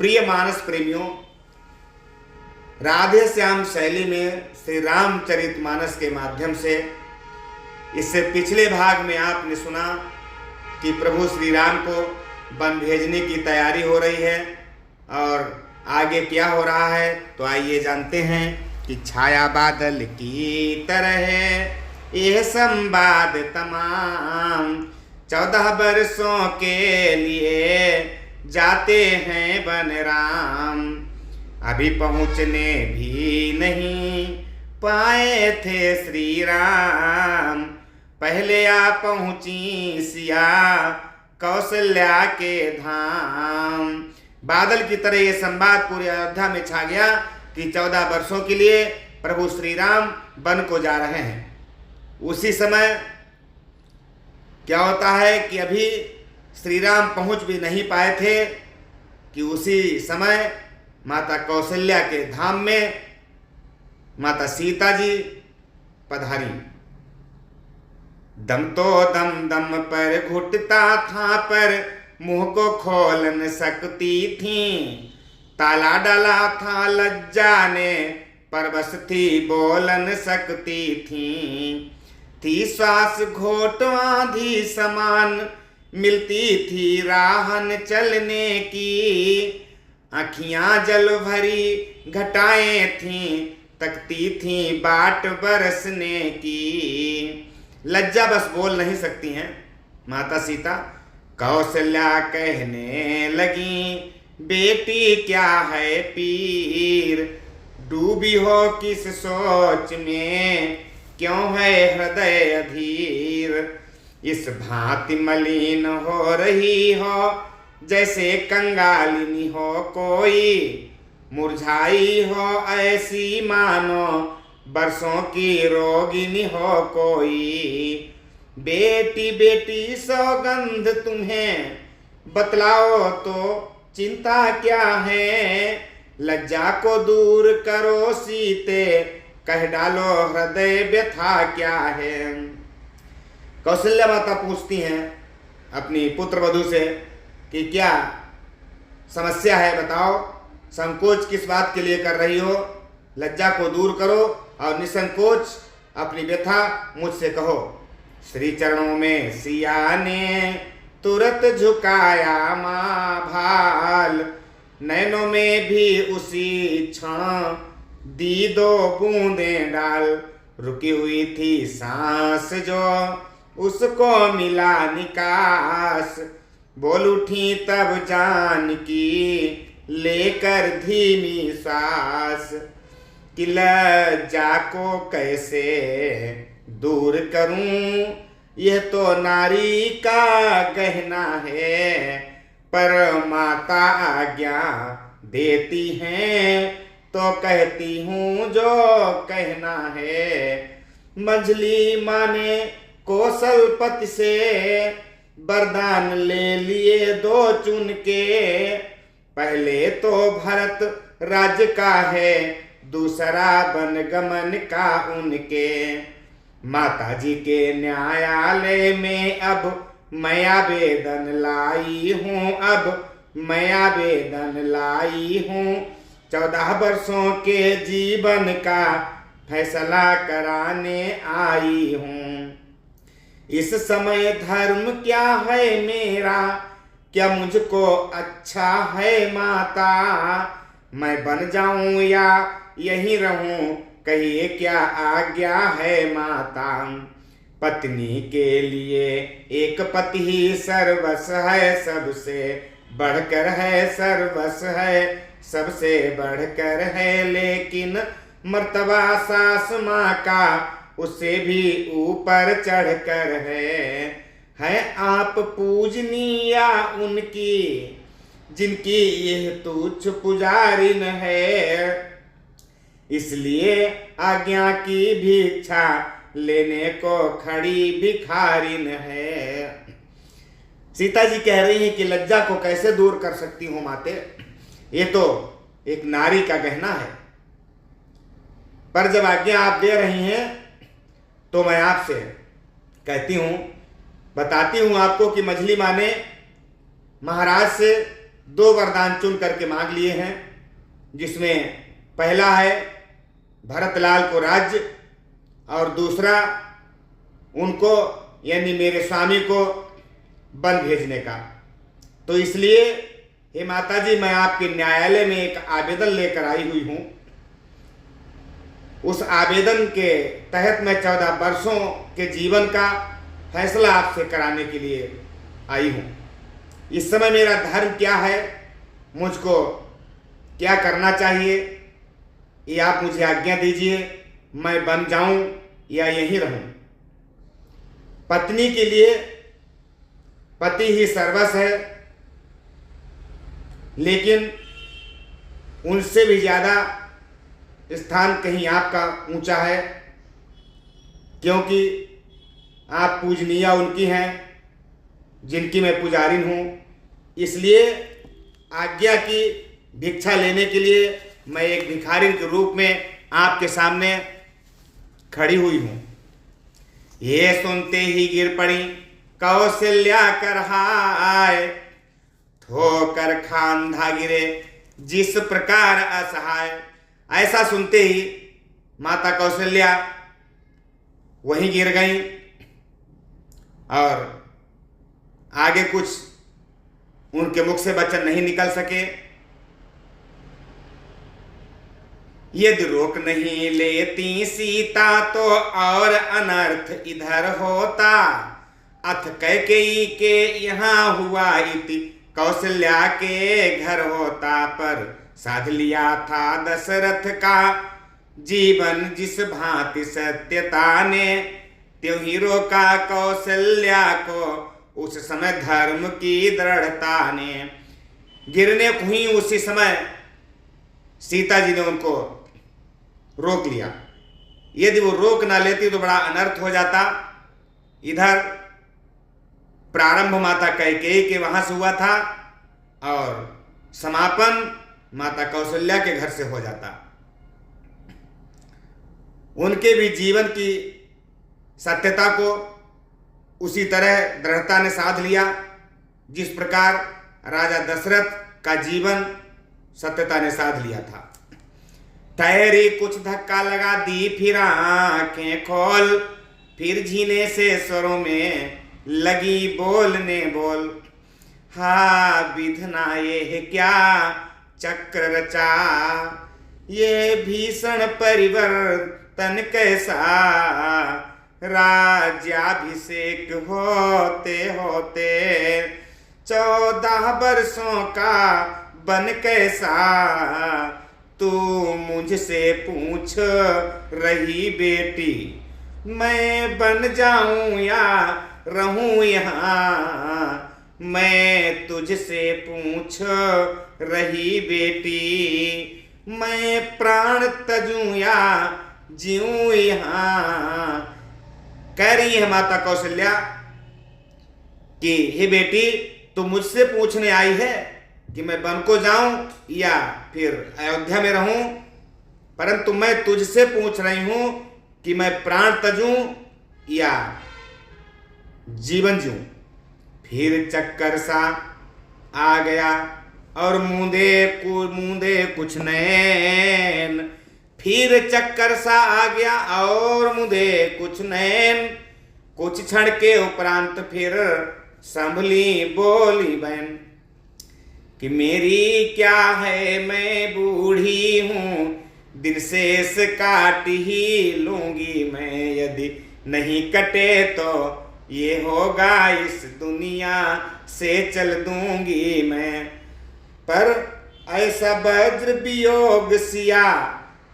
प्रिय मानस प्रेमियों, राधे श्याम शैली में श्री रामचरितमानस के माध्यम से इससे पिछले भाग में आपने सुना कि प्रभु श्री राम को वन भेजने की तैयारी हो रही है और आगे क्या हो रहा है, तो आइए जानते हैं कि छाया बादल की तरह यह संवाद तमाम 14 वर्षों के लिए जाते हैं वन राम। अभी पहुँचने भी नहीं पाए थे श्री राम, पहले आ पहुँची सिया कौशल्या के धाम। बादल की तरह ये संवाद पूरे अयोध्या में छा गया कि 14 वर्षों के लिए प्रभु श्री राम वन को जा रहे हैं। उसी समय क्या होता है कि अभी श्री राम पहुँच भी नहीं पाए थे कि उसी समय माता कौशल्या के धाम में माता सीता जी पधारी। दम तो दम दम पर घुटता था पर मुंह को खोल न सकती थी, ताला डाला था लज्जा ने पर बस थी बोल न सकती थी श्वास घोट आंधी समान मिलती थी राहन चलने की, आँखियाँ जल भरी घटाएं थीं तकती थीं बाट बरसने की। लज्जा बस बोल नहीं सकती हैं माता सीता। कौशल्या कहने लगी बेटी क्या है पीर, डूबी हो किस सोच में क्यों है हृदय अधीर, इस भांति मलिन हो रही हो जैसे कंगालिनी हो कोई, मुरझाई हो ऐसी मानो बरसों की रोगिनी हो कोई। बेटी बेटी सौगंध तुम्हें बतलाओ तो चिंता क्या है, लज्जा को दूर करो सीते कह डालो हृदय व्यथा क्या है। कौशल्या माता पूछती हैं अपनी पुत्र वधू से कि क्या समस्या है, बताओ, संकोच किस बात के लिए कर रही हो, लज्जा को दूर करो और निसंकोच अपनी व्यथा मुझसे कहो। श्री चरणों में सिया ने तुरंत झुकाया माँ भाल, नैनों में भी उसी क्षण दी 2 बूंदें डाल, रुकी हुई थी सांस जो उसको मिला निकास, बोल उठी तब जान की लेकर धीमी सांस, कि लज्जा को कैसे दूर करूं, यह तो नारी का गहना है, पर माता आज्ञा देती हैं तो कहती हूँ जो कहना है। मंझली माँ ने कौशलपति से वरदान ले लिए 2 चुन के, पहले तो भरत राज्य का है दूसरा वनगमन का उनके। माता जी के न्यायालय में अब मैं आवेदन लाई हूँ, अब मैं आवेदन लाई हूँ, 14 वर्षों के जीवन का फैसला कराने आई हूँ। इस समय धर्म क्या है मेरा, क्या मुझको अच्छा है माता, मैं बन जाऊं या यहीं रहूं, कहिए क्या आज्ञा है माता। पत्नी के लिए एक पति ही सर्वस्व है, सबसे बढ़कर है, सर्वस्व है सबसे बढ़कर है, लेकिन मर्तबा सास माँ का उससे भी ऊपर चढ़कर है आप पूजनीया उनकी, जिनकी यह तुच्छ पुजारिन है, इसलिए आज्ञा की भिक्षा लेने को खड़ी भिखारिन है। सीता जी कह रही हैं कि लज्जा को कैसे दूर कर सकती हूँ माते, ये तो एक नारी का गहना है, पर जब आज्ञा आप दे रही हैं तो मैं आपसे कहती हूँ, बताती हूँ आपको कि मझली माँ ने महाराज से 2 वरदान चुन करके मांग लिए हैं, जिसमें पहला है भरतलाल को राज्य और दूसरा उनको यानी मेरे स्वामी को वन भेजने का। तो इसलिए हे माता जी, मैं आपके न्यायालय में एक आवेदन लेकर आई हुई हूँ। उस आवेदन के तहत मैं 14 वर्षों के जीवन का फैसला आपसे कराने के लिए आई हूँ। इस समय मेरा धर्म क्या है, मुझको क्या करना चाहिए, ये आप मुझे आज्ञा दीजिए। मैं बन जाऊं या यहीं रहूं? पत्नी के लिए पति ही सर्वस्व है, लेकिन उनसे भी ज़्यादा स्थान कहीं आपका ऊंचा है, क्योंकि आप पूजनीय उनकी हैं जिनकी मैं पुजारिन हूँ। इसलिए आज्ञा की भिक्षा लेने के लिए मैं एक भिखारिन के रूप में आपके सामने खड़ी हुई हूँ। ये सुनते ही गिर पड़ी कौशल्या करहाय, ठोकर खांधा गिरे जिस प्रकार असहाय। ऐसा सुनते ही माता कौशल्या वहीं गिर गई और आगे कुछ उनके मुख से वचन नहीं निकल सके। यदि रोक नहीं लेती सीता तो और अनर्थ इधर होता, अथ कैकेयी के यहाँ हुआ इति कौशल्या के घर होता। पर साध लिया था दशरथ का जीवन जिस भांति सत्यता ने, त्यों ही रोका कौशल्या को उस समय धर्म की दृढ़ता ने। गिरने हुई उसी समय सीता जी ने उनको रोक लिया। यदि वो रोक ना लेती तो बड़ा अनर्थ हो जाता। इधर प्रारंभ माता कैकेयी के वहां से हुआ था और समापन माता कौशल्या के घर से हो जाता। उनके भी जीवन की सत्यता को उसी तरह दृढ़ता ने साध लिया जिस प्रकार राजा दशरथ का जीवन सत्यता ने साध लिया था। ठहरी कुछ धक्का लगा दी फिर आंखें खोल, फिर झीने से स्वरों में लगी बोलने बोल। हा विधना ये क्या चक्र रचा, ये भीषण परिवर्तन कैसा। राज्याभिषेक होते होते 14 वर्षों का बन कैसा। तू मुझसे पूछ रही बेटी, मैं बन जाऊं या रहूं यहाँ। मैं तुझसे पूछ रही बेटी, मैं प्राण तजूं या जीऊं यहाँ। कह रही है माता कौशल्या कि हे बेटी, तू मुझसे पूछने आई है कि मैं वन को जाऊं या फिर अयोध्या में रहूं, परंतु मैं तुझसे पूछ रही हूं कि मैं प्राण तजूं या जीवन जीऊं। फिर चक्कर सा आ गया और मूंदे कुछ नैन। फिर चक्कर सा आ गया और मूंदे कुछ नैन। कुछ क्षण के उपरांत फिर संभली बोली बहन कि मेरी क्या है, मैं बूढ़ी हूँ, दिन शेष काट ही लूंगी मैं। यदि नहीं कटे तो ये होगा, इस दुनिया से चल दूंगी मैं। पर ऐसा वज्र वियोग सिया,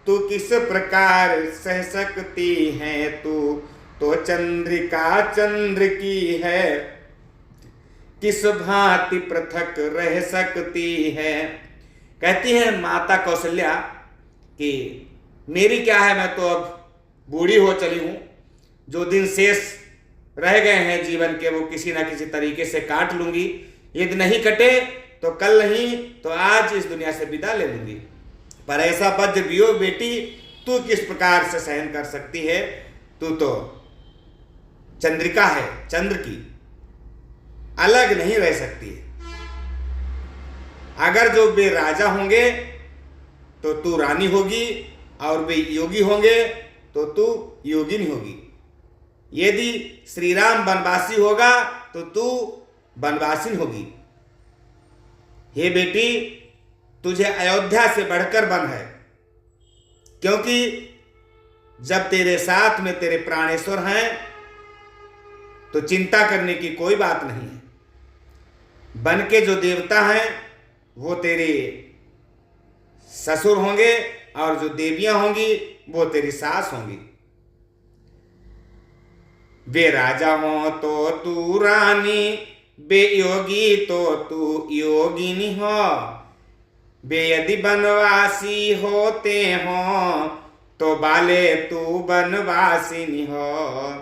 तू किस प्रकार सह सकती है। तू तो चंद्रिका चंद्र की है, किस भांति पृथक रह सकती है। कहती है माता कौशल्या कि मेरी क्या है, मैं तो अब बूढ़ी हो चली हूँ। जो दिन शेष रह गए हैं जीवन के वो किसी ना किसी तरीके से काट लूंगी। यदि नहीं कटे तो कल नहीं तो आज इस दुनिया से विदा ले लूंगी। पर ऐसा वज्र वियोग बेटी तू किस प्रकार से सहन कर सकती है। तू तो चंद्रिका है, चंद्र की, अलग नहीं रह सकती है। अगर जो वे राजा होंगे तो तू रानी होगी, और वे योगी होंगे तो तू योगिनी होगी। यदि श्री राम वनवासी होगा तो तू वनवासिनी होगी। हे बेटी, तुझे अयोध्या से बढ़कर वन है, क्योंकि जब तेरे साथ में तेरे प्राणेश्वर हैं तो चिंता करने की कोई बात नहीं है। वन के जो देवता हैं वो तेरे ससुर होंगे, और जो देवियां होंगी वो तेरी सास होंगी। वे राजा हो तो तू रानी, वे योगी तो तू योगिनी हो। वे यदि बनवासी होते हो तो बाले तू बनवासिनी हो।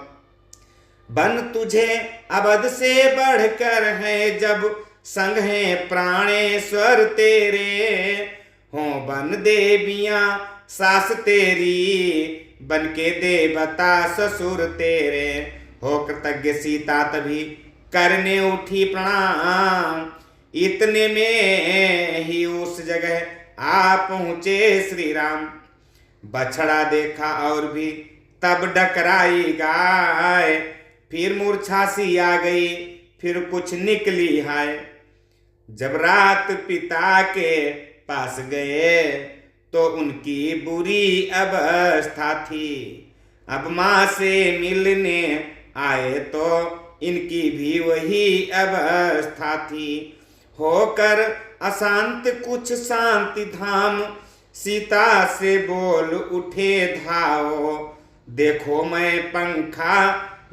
बन तुझे अवध से बढ़कर है, जब संग है प्राणेश्वर तेरे। हो बन देवियां सास तेरी, बन के देवता ससुर तेरे। हो कृतज्ञ सीता तभी करने उठी प्रणाम, इतने में ही उस जगह आ पहुँचे श्री राम। बछड़ा देखा और भी तब डकराई गाय, फिर मूर्छा सी आ गई, फिर कुछ निकली हाय। जब रात पिता के पास गए तो उनकी बुरी अवस्था थी। अब माँ से मिलने आए तो इनकी भी वही अवस्था थी। होकर अशांत कुछ शांति धाम, सीता से बोल उठे धाओ। देखो मैं पंखा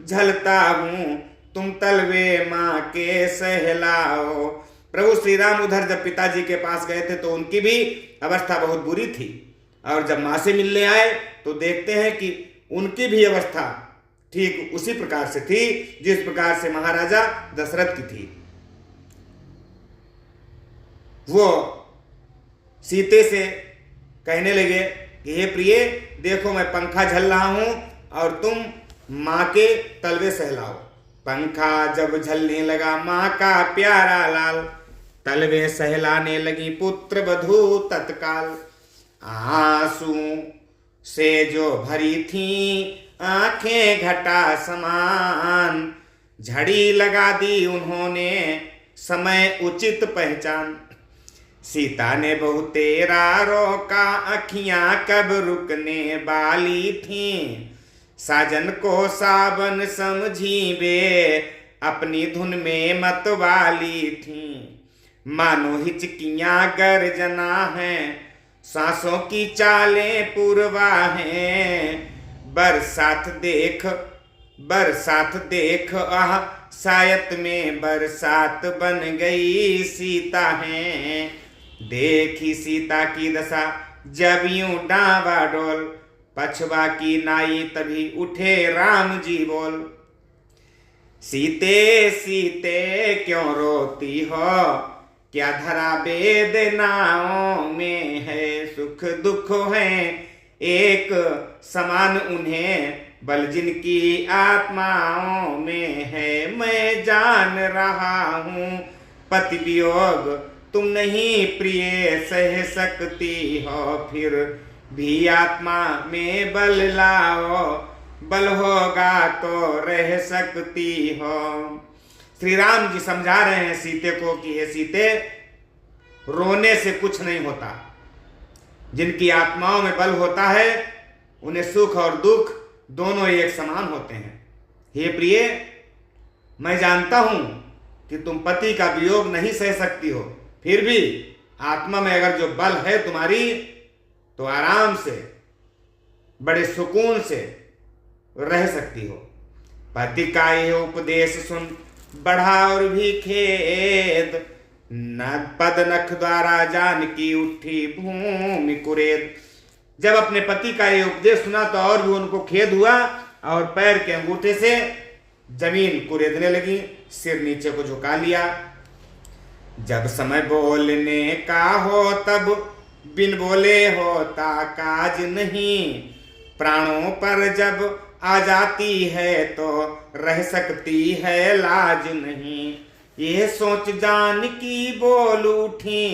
झलता हूँ, तुम तलवे माँ के सहलाओ। प्रभु श्री राम उधर जब पिताजी के पास गए थे तो उनकी भी अवस्था बहुत बुरी थी, और जब माँ से मिलने आए तो देखते हैं कि उनकी भी अवस्था ठीक उसी प्रकार से थी जिस प्रकार से महाराजा दशरथ की थी। वो सीते से कहने लगे कि हे प्रिय, देखो मैं पंखा झल रहा हूं और तुम माँ के तलवे सहलाओ। पंखा जब झलने लगा माँ का प्यारा लाल, तलवे सहलाने लगी पुत्र वधू तत्काल। आंसू से जो भरी थी आंखें घटा समान, झड़ी लगा दी उन्होंने समय उचित पहचान। सीता ने बहु तेरा रोका, अखियां कब रुकने वाली थीं। साजन को सावन समझी वे अपनी धुन में मत वाली थीं। मानो हिचकियां गर्जना हैं, सांसों की चालें पूर्वा हैं। बरसात देख आह सायत में बरसात बन गई सीता है। देखी सीता की दशा जब यूं डावाडोल, पछवा की नाई तभी उठे राम जी बोल। सीते सीते क्यों रोती हो, क्या धरा वेदनाओं में है। सुख दुख है एक समान उन्हें, बल जिनकी आत्माओं में है। मैं जान रहा हूँ पति वियोग तुम नहीं प्रिय सह सकती हो, फिर भी आत्मा में बल लाओ, बल होगा तो रह सकती हो। श्री राम जी समझा रहे हैं सीते को कि हे सीते, रोने से कुछ नहीं होता। जिनकी आत्माओं में बल होता है उन्हें सुख और दुख दोनों एक समान होते हैं। हे प्रिय, मैं जानता हूं कि तुम पति का वियोग नहीं सह सकती हो, फिर भी आत्मा में अगर जो बल है तुम्हारी तो आराम से बड़े सुकून से रह सकती हो। पति का यह उपदेश सुन बढ़ा और भी खेद, न पद नख द्वारा जान की उठी भूमि कुरेद। जब अपने पति का ये उपदेश सुना तो और भी उनको खेद हुआ और पैर के अंगूठे से जमीन कुरेदने लगी, सिर नीचे को झुका लिया। जब समय बोलने का हो तब बिन बोले होता काज नहीं, प्राणों पर जब आ जाती है तो रह सकती है लाज नहीं। यह सोच जान की बोल उठी,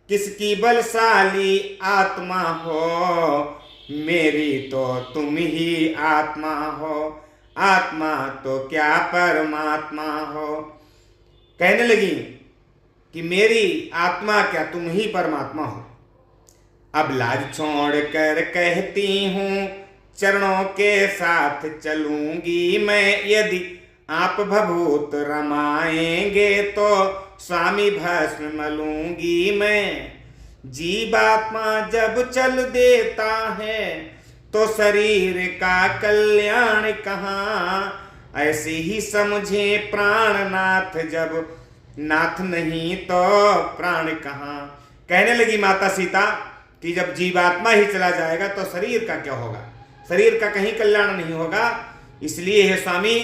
किसकी बलशाली आत्मा हो, मेरी तो तुम ही आत्मा हो, आत्मा तो क्या परमात्मा हो। कहने लगी कि मेरी आत्मा क्या तुम ही परमात्मा हो। अब लाज छोड़ कर कहती हूँ, चरणों के साथ चलूंगी मैं, यदि आप भभूत रमाएंगे तो स्वामी भस्म मलूंगी मैं। जीवात्मा जब चल देता है तो शरीर का कल्याण कहाँ, ऐसे ही समझे प्राणनाथ, जब नाथ नहीं तो प्राण कहाँ। कहने लगी माता सीता कि जब जीवात्मा ही चला जाएगा तो शरीर का क्या होगा, शरीर का कहीं कल्याण नहीं होगा। इसलिए हे स्वामी,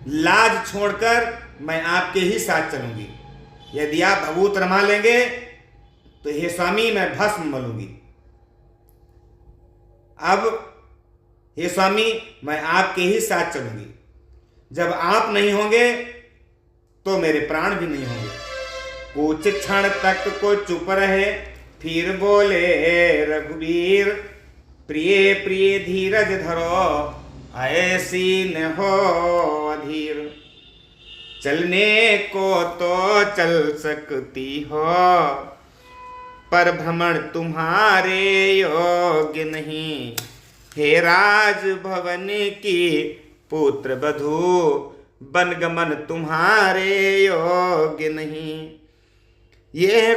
लाज छोड़कर मैं आपके ही साथ चलूंगी। यदि आप भभूत रमा लेंगे तो हे स्वामी मैं भस्म मलूंगी। अब हे स्वामी मैं आपके ही साथ चलूंगी, जब आप नहीं होंगे तो मेरे प्राण भी नहीं होंगे। कुछ क्षण तक को चुप रहे, फिर बोले रघुवीर, प्रिय प्रिय धीरज धरो, ऐसी न हो अधीर। चलने को तो चल सकती हो, पर भ्रमण तुम्हारे योग्य नहीं। हे राज भवन की पुत्र बधू, बनगमन तुम्हारे योग्य नहीं। यह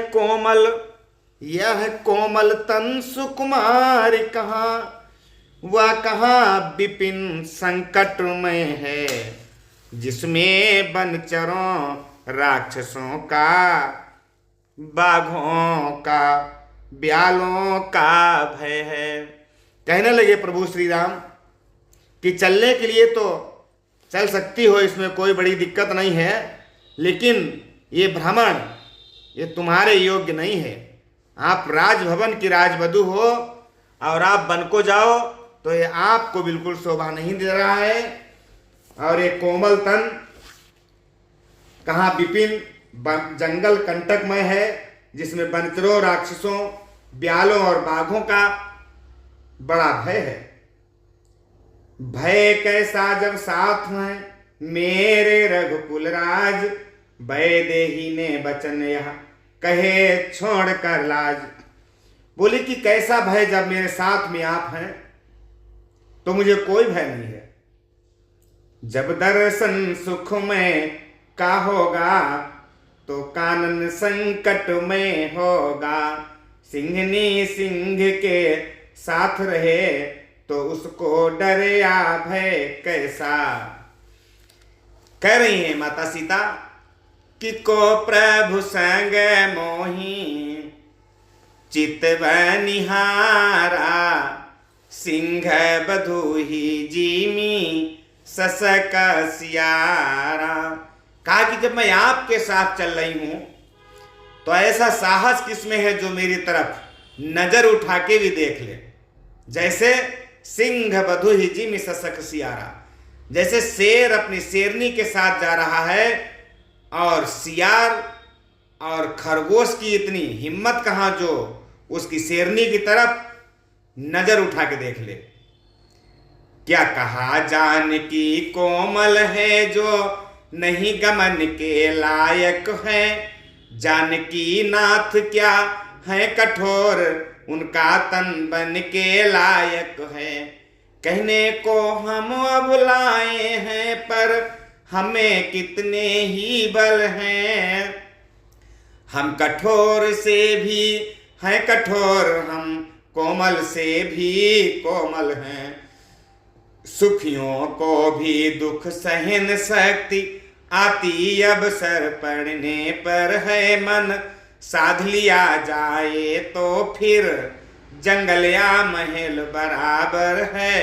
कोमल तन सुकुमार कहाँ, वह कहाँ विपिन संकट में है, जिसमें बनचरों राक्षसों का, बाघों का, ब्यालों का भय है। कहने लगे प्रभु श्री राम कि चलने के लिए तो चल सकती हो, इसमें कोई बड़ी दिक्कत नहीं है, लेकिन ये भ्रमण ये तुम्हारे योग्य नहीं है। आप राजभवन की राजवधू हो और आप वन को जाओ तो ये आपको बिल्कुल शोभा नहीं दे रहा है। और ये कोमल तन कहाँ विपिन जंगल कंटकमय है, जिसमें बनचरों, राक्षसों, ब्यालों और बाघों का बड़ा भय है। भय कैसा जब साथ हैं मेरे रघुकुल राज, वैदेही ने बचन यह कहे छोड़ कर लाज। बोले कि कैसा भय जब मेरे साथ में आप हैं तो मुझे कोई भय नहीं है। जब दर्शन सुख में का होगा तो कानन संकट में होगा, सिंहनी सिंह के साथ रहे तो उसको डर या भय कैसा। कह रही हैं माता सीता कि को प्रभु संग मोही, चित्त निहारा, सिंह बधू ही जीमी ससक सियारा। कहा कि जब मैं आपके साथ चल रही हूं तो ऐसा साहस किसमें है जो मेरी तरफ नजर उठा के भी देख ले। जैसे सिंह बधू ही जीमी ससक सियारा, जैसे शेर अपनी शेरनी के साथ जा रहा है और सियार और खरगोश की इतनी हिम्मत कहाँ जो उसकी शेरनी की तरफ नजर उठा के देख ले। क्या कहा जानकी कोमल है जो नहीं गमन के लायक है, जानकी नाथ क्या है कठोर उनका तन बन के लायक है। कहने को हम अब लाए हैं पर हमें कितने ही बल हैं, हम कठोर से भी हैं कठोर, हम कोमल से भी कोमल हैं। सुखियों को भी दुख सहन शक्ति आती, अब सर पड़ने पर है मन, साध लिया जाए तो फिर जंगल या महल बराबर है।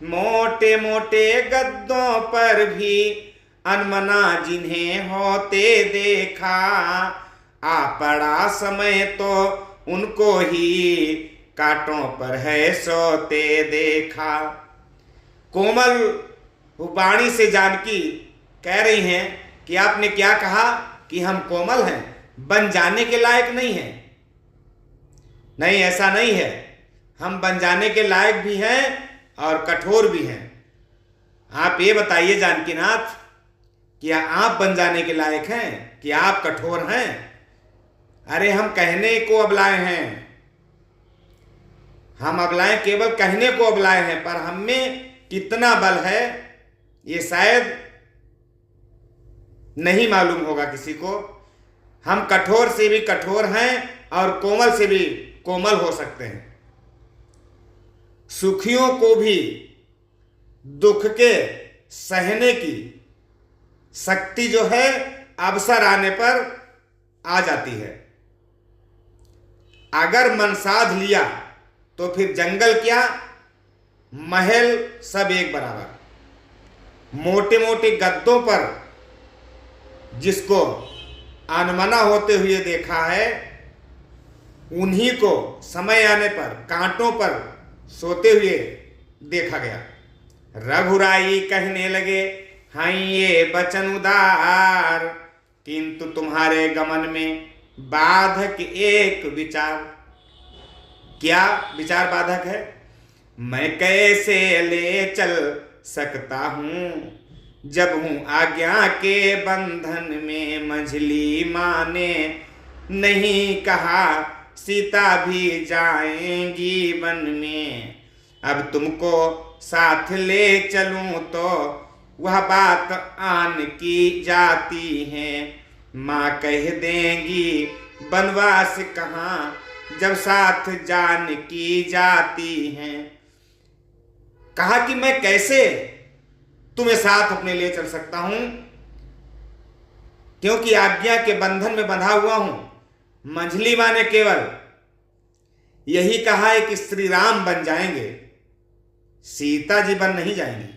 मोटे मोटे गद्दों पर भी अनमना जिन्हें होते देखा, आ पड़ा समय तो उनको ही कांटों पर है सोते देखा। कोमल वाणी से जानकी कह रही हैं कि आपने क्या कहा कि हम कोमल हैं, बन जाने के लायक नहीं हैं। नहीं, ऐसा नहीं है। हम बन जाने के लायक भी हैं और कठोर भी हैं। आप ये बताइए जानकीनाथ, क्या आप बन जाने के लायक हैं कि आप कठोर हैं? अरे हम कहने को अबलाए हैं, हम अबलाएं केवल कहने को अबलाए हैं, पर हम में कितना बल है ये शायद नहीं मालूम होगा किसी को। हम कठोर से भी कठोर हैं और कोमल से भी कोमल हो सकते हैं। सुखियों को भी दुख के सहने की शक्ति जो है अवसर आने पर आ जाती है। अगर मन साध लिया तो फिर जंगल क्या, महल सब एक बराबर। मोटे मोटे गद्दों पर जिसको अनमना होते हुए देखा है, उन्हीं को समय आने पर कांटों पर सोते हुए देखा गया। रघुराई कहने लगे, हाँ ये बचन उदार, किंतु तुम्हारे गमन में बाधक एक विचार। क्या विचार बाधक है? मैं कैसे ले चल सकता हूँ जब हूँ आज्ञा के बंधन में। मंझली माँ ने नहीं कहा सीता भी जाएंगी वन में। अब तुमको साथ ले चलूं तो वह बात आन की जाती है। माँ कह देंगी बनवास कहाँ जब साथ जान की जाती हैं। कहा कि मैं कैसे तुम्हें साथ अपने ले चल सकता हूं, क्योंकि आज्ञा के बंधन में बंधा हुआ हूं। मंझली माँ ने केवल यही कहा है कि श्री राम बन जाएंगे, सीता जी बन नहीं जाएंगी।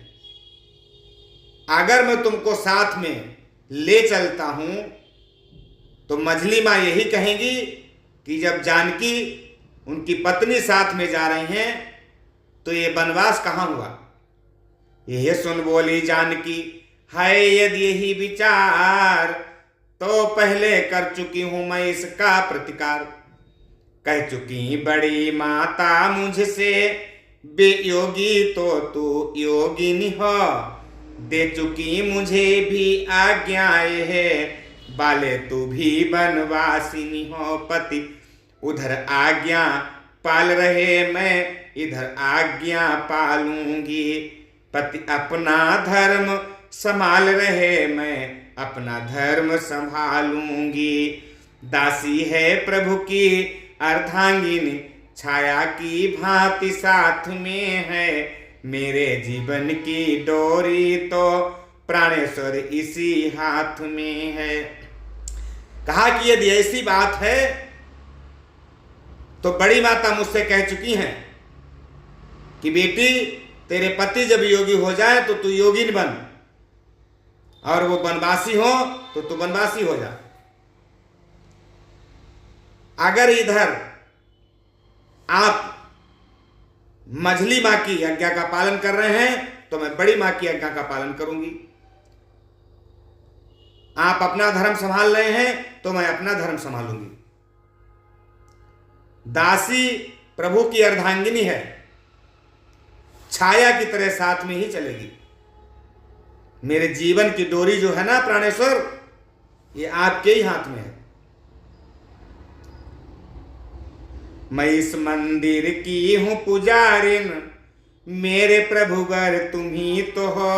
अगर मैं तुमको साथ में ले चलता हूं तो मंझली माँ यही कहेंगी कि जब जानकी उनकी पत्नी साथ में जा रही हैं तो ये बनवास कहाँ हुआ। यह सुन बोली जानकी, है यदि यही विचार तो पहले कर चुकी हूं मैं इसका प्रतिकार। कह चुकी बड़ी माता मुझसे बेयोगी तो तू योगिनी हो। दे चुकी मुझे भी आज्ञाएं है, बाले तू भी बनवासिनी हो। पति उधर आज्ञा पाल रहे, मैं इधर आज्ञा पालूंगी। पति अपना धर्म संभाल रहे, मैं अपना धर्म संभालूंगी। दासी है प्रभु की अर्धांगिनी, छाया की भांति साथ में है। मेरे जीवन की डोरी तो प्राणेश्वर इसी हाथ में है। कहा कि यदि ऐसी बात है तो बड़ी माता मुझसे कह चुकी हैं कि बेटी तेरे पति जब योगी हो जाए तो तू योगिन बन, और वो बनवासी हो तो तू बनवासी हो जा। अगर इधर आप मंझली माँ की आज्ञा का पालन कर रहे हैं तो मैं बड़ी माँ की आज्ञा का पालन करूंगी। आप अपना धर्म संभाल रहे हैं तो मैं अपना धर्म संभालूंगी। दासी प्रभु की अर्धांगिनी है, छाया की तरह साथ में ही चलेगी। मेरे जीवन की डोरी जो है ना प्राणेश्वर, ये आपके ही हाथ में है। मैं इस मंदिर की हूं पुजारिन, मेरे प्रभुवर तुम ही तो हो।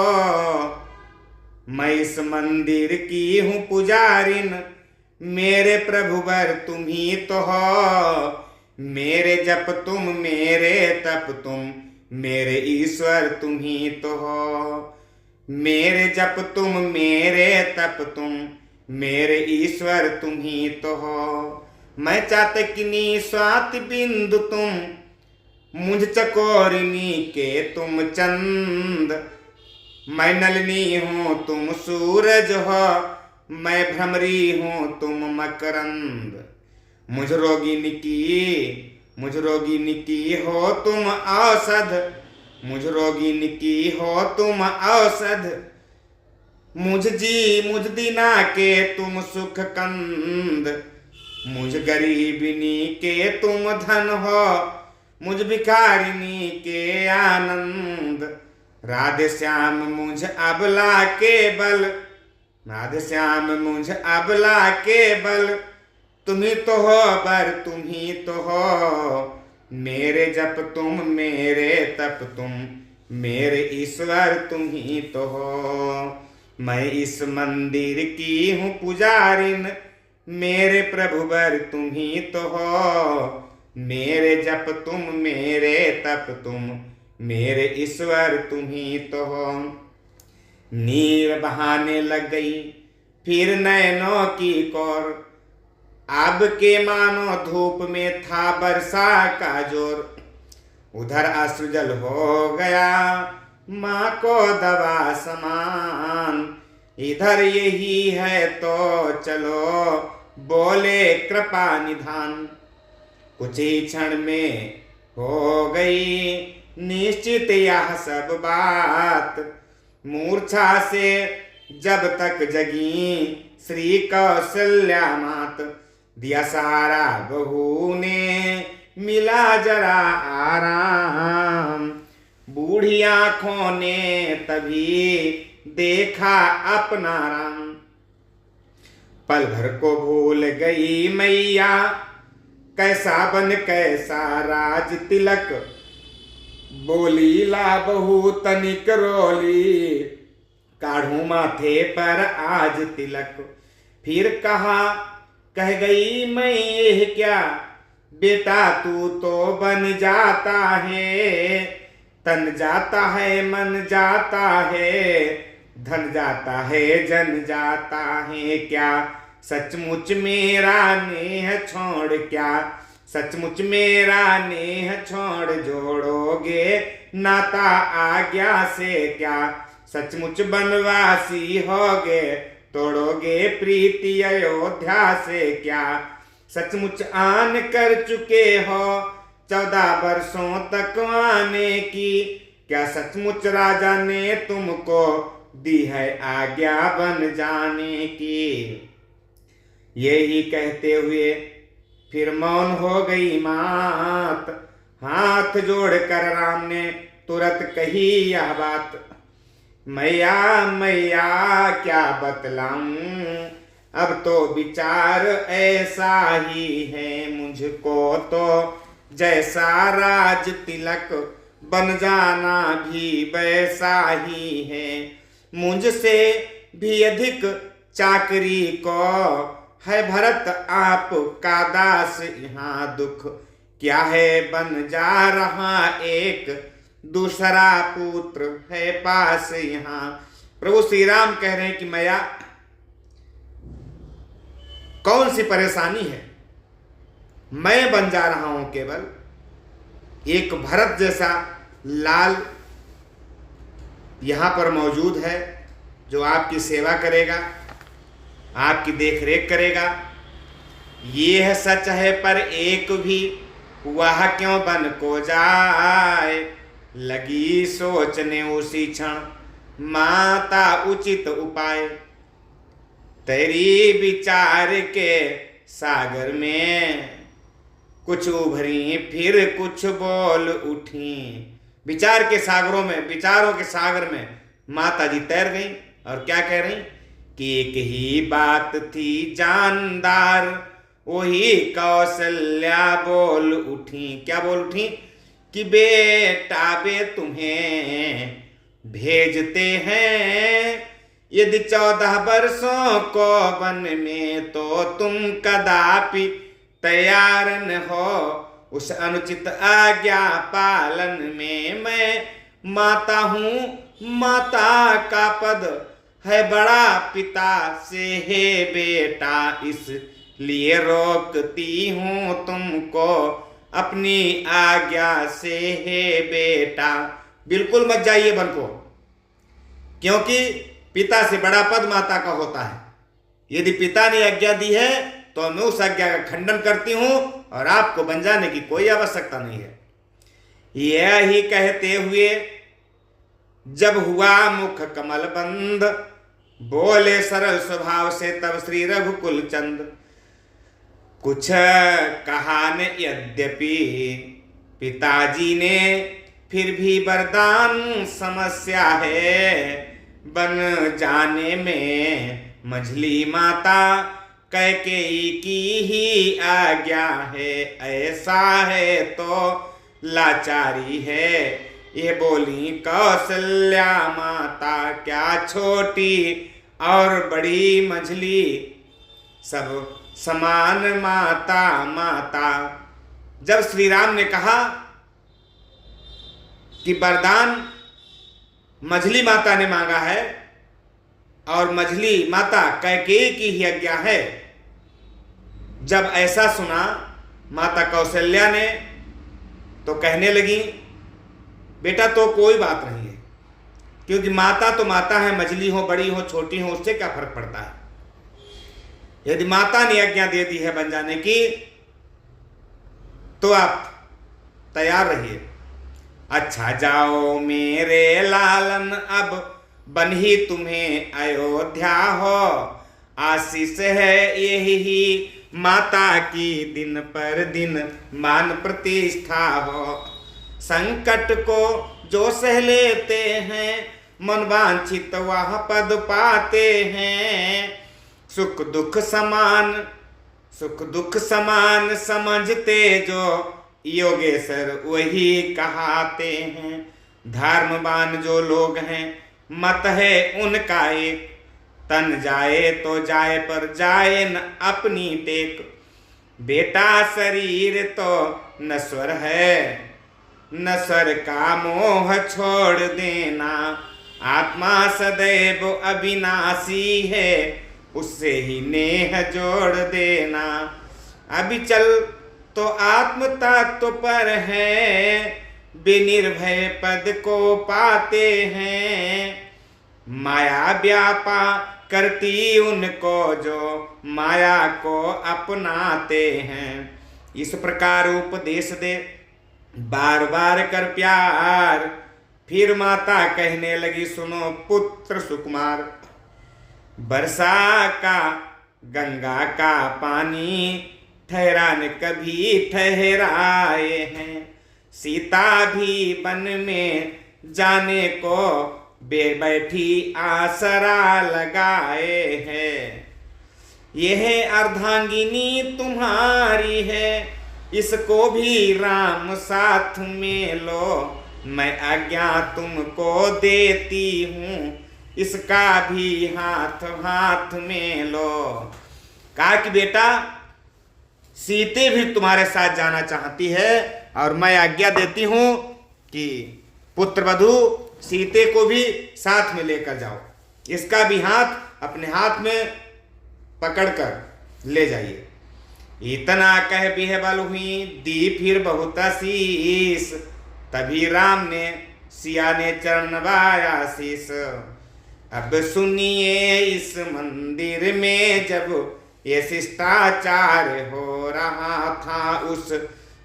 मैं इस मंदिर की हूं पुजारिन, मेरे प्रभुवर तुम ही तो हो। मेरे जप तुम, मेरे तप तुम, मेरे ईश्वर तुम ही तो हो। मेरे जप तुम, मेरे तप तुम, मेरे ईश्वर तुम ही तो हो। मैं चातकिनी स्वाति बिंदु तुम, मुझ चकोरिनी के तुम चंद। मैं नलिनी हूँ तुम सूरज हो, मैं भ्रमरी हूँ तुम मकरंद। मुझ रोगिनी की हो तुम औषध, मुझ रोगिनी की हो तुम औषध। मुझ जी मुझ दीना के तुम सुख कंद, मुझ गरीबिनी के तुम धन हो, मुझ भिखारिनी के आनंद। राधे श्याम मुझ अबला के बल, राधे श्याम मुझ अबला के बल, तुम्ही तो हो बर तुम्ही तो हो। मेरे जप तुम मेरे तप तुम, मेरे ईश्वर तुम्ही तो हो। मैं इस मंदिर की हूँ पुजारिन, मेरे प्रभु बर तुम्ही तो हो। मेरे जप तुम मेरे तप तुम, मेरे ईश्वर तुम्ही तो हो। नीर बहाने लग गई फिर नैनों की कोर, अब के मानो धूप में था बरसा का जोर। उधर अश्रुजल हो गया माँ को दवा समान, इधर यही है तो चलो बोले कृपा निधान। कुछ ही क्षण में हो गई निश्चित यह सब बात, मूर्छा से जब तक जगी श्री कौशल्या मात। दिया सारा बहू ने मिला जरा आराम, बूढ़ी आंखों ने तभी देखा अपना राम। पल भर को भूल गई मैया कैसा बन कैसा राज तिलक, बोली ला बहू तनिक रोली, काढ़ू माथे पर आज तिलक। फिर कहा कह गई मैं ये क्या, बेटा तू तो बन जाता है, तन जाता है मन जाता है, धन जाता है जन जाता है क्या। सचमुच मेरा नेह छोड़ क्या, सचमुच मेरा नेह छोड़ जोड़ोगे नाता आज्ञा से क्या। सचमुच बनवासी होगे तोड़ोगे प्रीति अयोध्या से क्या। सचमुच आन कर चुके हो 14 वर्षों तक आने की, क्या सचमुच राजा ने तुमको दी है आज्ञा बन जाने की। यही कहते हुए फिर मौन हो गई मात, हाथ जोड़कर राम ने तुरंत कही यह बात। मैया मैया क्या बतलाऊं, अब तो विचार ऐसा ही है मुझको तो, जैसा राज तिलक बन जाना भी वैसा ही है। मुझसे भी अधिक चाकरी को है भरत आप का दास, यहाँ दुख क्या है बन जा रहा एक दूसरा पुत्र है पास यहाँ। प्रभु श्री राम कह रहे हैं कि मैया कौन सी परेशानी है, मैं बन जा रहा हूं केवल एक भरत जैसा लाल यहां पर मौजूद है जो आपकी सेवा करेगा, आपकी देखरेख करेगा। ये है सच है पर एक भी वह क्यों बन को जाए। लगी सोचने उसी क्षण माता उचित उपाय, तेरी विचार के सागर में कुछ उभरी फिर कुछ बोल उठी। विचार के सागरों में, विचारों के सागर में माता जी तैर गई और क्या कह रही कि एक ही बात थी जानदार, वही कौशल्या बोल उठी। क्या बोल उठी कि बेटा बे तुम्हें भेजते हैं, यदि 14 वर्षों को वन में तो तुम कदापि तैयार न हो। उस अनुचित आज्ञा पालन में मैं माता हूँ, माता का पद है बड़ा पिता से है बेटा, इसलिए रोकती हूँ तुमको अपनी आज्ञा से है बेटा। बिल्कुल मत जाइए वन को, क्योंकि पिता से बड़ा पद माता का होता है। यदि पिता ने आज्ञा दी है तो मैं उस आज्ञा का खंडन करती हूं और आपको बन जाने की कोई आवश्यकता नहीं है। यह ही कहते हुए जब हुआ मुख कमल बंद, बोले सरल स्वभाव से तब श्री रघुकुल चंद, कुछ कहा न यद्यपि पिताजी ने, फिर भी वरदान समस्या है, बन जाने में मझली माता कैकेयी की ही आज्ञा है, ऐसा है तो लाचारी है। ये बोली कौशल्या माता, क्या छोटी और बड़ी मझली सब समान माता माता। जब श्री राम ने कहा कि वरदान मझली माता ने मांगा है और मझली माता कैकेयी की ही आज्ञा है, जब ऐसा सुना माता कौशल्या ने तो कहने लगी, बेटा तो कोई बात नहीं है, क्योंकि माता तो माता है, मझली हो बड़ी हो छोटी हो उससे क्या फर्क पड़ता है। यदि माता ने आज्ञा दे दी है बन जाने की तो आप तैयार रहिए। अच्छा जाओ मेरे लालन, अब बन ही तुम्हें अयोध्या हो, आशीष है यही माता की दिन पर दिन मान प्रतिष्ठा हो। संकट को जो सह लेते हैं, मन वांछित वह पद पाते हैं। सुख दुख समान समझते जो योगेश्वर वही कहाते हैं। धर्मवान जो लोग हैं मत है उनका एक, तन जाए तो जाए पर जाए न अपनी टेक। बेटा शरीर तो नश्वर है, नश्वर का मोह छोड़ देना। आत्मा सदैव अविनाशी है, उससे ही नेह जोड़ देना। अभी चल तो आत्म तत्व पर है, बेनिर्भय पद को पाते हैं। माया व्यापा करती उनको जो माया को अपनाते हैं। इस प्रकार उपदेश दे बार बार कर प्यार। फिर माता कहने लगी, सुनो पुत्र सुकुमार, वर्षा का गंगा का पानी ठहरा न कभी ठहराए हैं। सीता भी वन में जाने को बैठी आसरा लगाए हैं। यह अर्धांगिनी तुम्हारी है, इसको भी राम साथ में लो। मैं आज्ञा तुमको देती हूँ, इसका भी हाथ हाथ में लो। कहा कि बेटा सीते भी तुम्हारे साथ जाना चाहती है और मैं आज्ञा देती हूँ कि पुत्रवधू सीते को भी साथ में लेकर जाओ। इसका भी हाथ अपने हाथ में पकड़कर ले जाइए। इतना कह भी है बल हुई दी फिर बहुत आशीष। तभी राम ने सिया ने चरण नवाया शीस। अब सुनिए इस मंदिर में जब ये शिष्टाचार हो रहा था, उस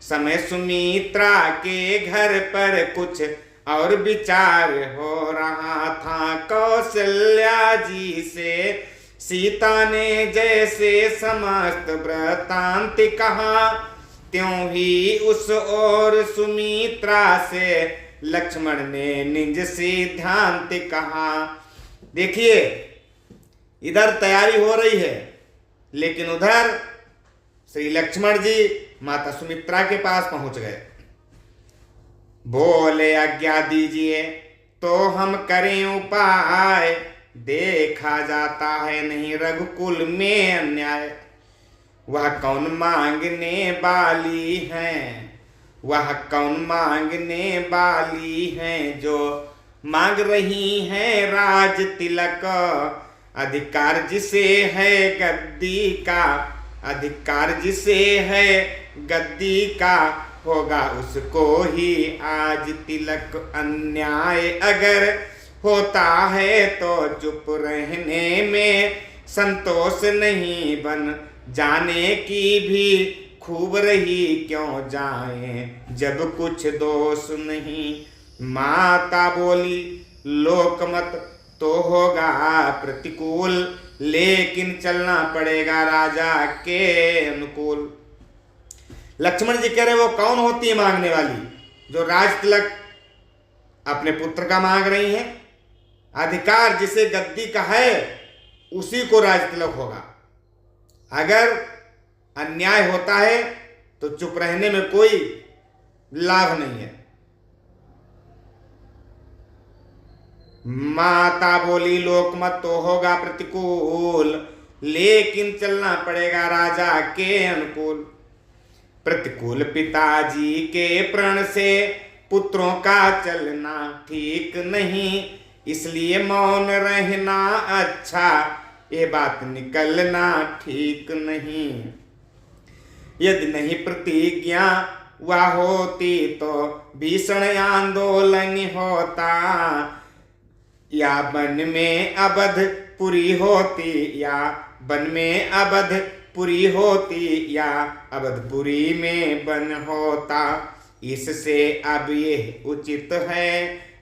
समय सुमित्रा के घर पर कुछ और विचार हो रहा था। कौशल्या जी से सीता ने जैसे समस्त वृत्तांत कहा, त्यों ही उस और सुमित्रा से लक्ष्मण ने निज सिद्धांत कहा। देखिए इधर तैयारी हो रही है, लेकिन उधर श्री लक्ष्मण जी माता सुमित्रा के पास पहुंच गए। बोले आज्ञा दीजिए तो हम करें उपाय, देखा जाता है नहीं रघुकुल में अन्याय। वह कौन मांगने वाली हैं, वह कौन मांगने वाली हैं, जो मांग रही हैं राज तिलक। अधिकार जिसे है गद्दी का, अधिकार जिसे है गद्दी का, होगा उसको ही आज तिलक। अन्याय अगर होता है तो चुप रहने में संतोष नहीं, बन जाने की भी खूब रही क्यों जाए जब कुछ दोष नहीं। माता बोली लोकमत तो होगा प्रतिकूल, लेकिन चलना पड़ेगा राजा के अनुकूल। लक्ष्मण जी कह रहे वो कौन होती है मांगने वाली, जो राज तिलक अपने पुत्र का मांग रही है। अधिकार जिसे गद्दी का है उसी को राज तिलक होगा। अगर अन्याय होता है तो चुप रहने में कोई लाभ नहीं है। माता बोली लोकमत तो होगा प्रतिकूल, लेकिन चलना पड़ेगा राजा के अनुकूल। प्रतिकूल पिताजी के प्रण से पुत्रों का चलना ठीक नहीं, इसलिए मौन रहना अच्छा, ये बात निकलना ठीक नहीं। यदि नहीं प्रतिज्ञा वह होती तो भीषण आंदोलन होता, या वन में अवध पुरी होती, या वन में अवध पुरी होती, या अवधपुरी में वन होता। इससे अब ये उचित है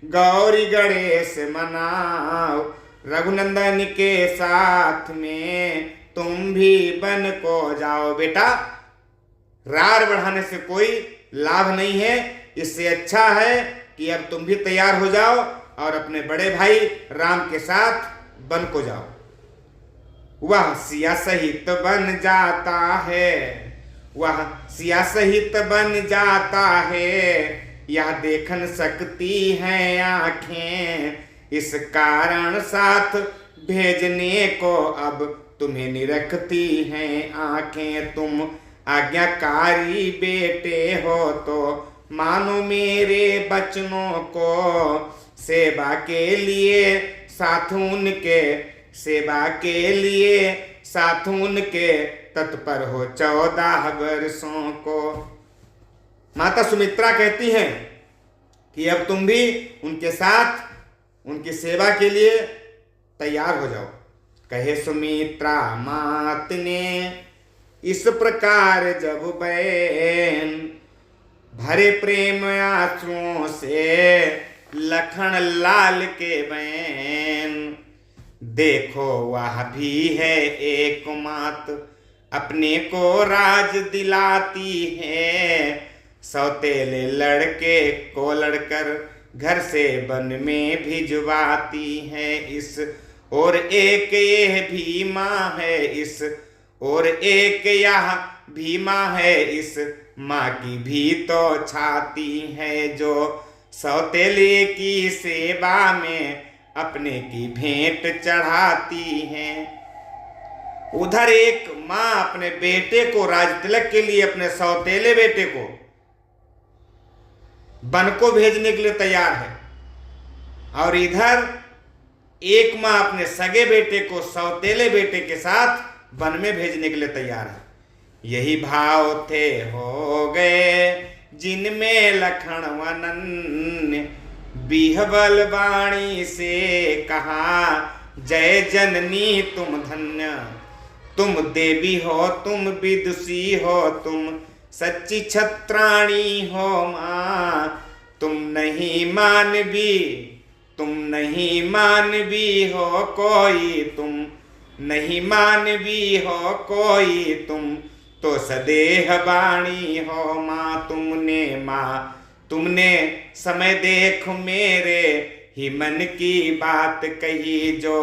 गौरी गणेश मनाओ, रघुनंदन के साथ में तुम भी वन को जाओ। बेटा रार बढ़ाने से कोई लाभ नहीं है, इससे अच्छा है कि अब तुम भी तैयार हो जाओ और अपने बड़े भाई राम के साथ वन को जाओ। वह सिया सहित बन जाता है, वह सिया सहित बन जाता है, यह देखन सकती हैं आंखें, इस कारण साथ भेजने को अब तुम्हें निरखती हैं आंखें। तुम आज्ञाकारी बेटे हो तो मानो मेरे बचनों को, सेवा के लिए साथून के, सेवा के लिए साथून के तत्पर हो 14 वर्षों को। माता सुमित्रा कहती हैं कि अब तुम भी उनके साथ उनकी सेवा के लिए तैयार हो जाओ। कहे सुमित्रा मात ने इस प्रकार जब बैन, भरे प्रेम आंसुओं से लखन लाल के बैन। देखो वह भी है एक मात, अपने को राज दिलाती है, सौतेले लड़के को लड़कर घर से वन में भिजवाती है। इस और एक यह भी माँ है, इस और एक यह भी माँ है, इस माँ की भी तो छाती है, जो सौतेले की सेवा में अपने की भेंट चढ़ाती है। उधर एक माँ अपने बेटे को राज तिलक के लिए, अपने सौतेले बेटे को वन को भेजने के लिए तैयार है, और इधर एक माँ अपने सगे बेटे को सौतेले बेटे के साथ वन में भेजने के लिए तैयार है। यही भाव थे हो गए जिनमें लखन वनन्य, बिहबल वाणी से कहा जय जननी तुम धन्य। तुम देवी हो, तुम विदुषी हो, तुम सच्ची छत्राणी हो माँ, तुम नहीं मानवी, तुम नहीं मानवी हो कोई, तुम नहीं मानवी हो कोई, तुम तो सदेह वाणी हो माँ। तुमने समय देख मेरे ही मन की बात कही, जो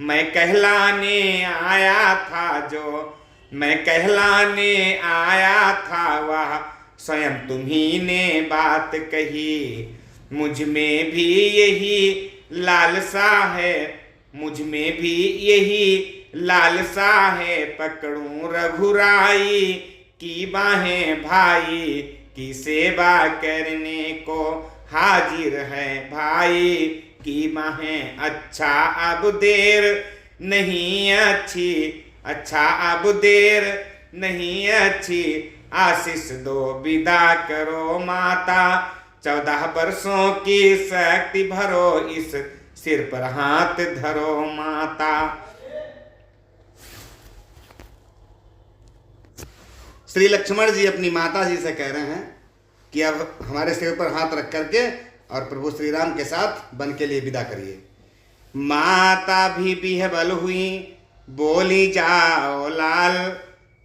मैं कहलाने आया था, जो मैं कहलाने आया था, वह स्वयं तुम्ही ने बात कही। मुझ में भी यही लालसा है, मुझ में भी यही लालसा है, पकड़ूं रघुराई की बाहें भाई, की सेवा करने को हाजिर है भाई की बाहें। अच्छा अब देर नहीं अच्छी, अच्छा अब देर नहीं अच्छी, आशीष दो विदा करो माता, 14 वर्षों की शक्ति भरो, इस सिर पर हाथ धरो माता। श्री लक्ष्मण जी अपनी माता जी से कह रहे हैं कि अब हमारे सिर पर हाथ रख करके और प्रभु श्री राम के साथ वन के लिए विदा करिए। माता भी विह्वल हुई, बोली जाओ लाल,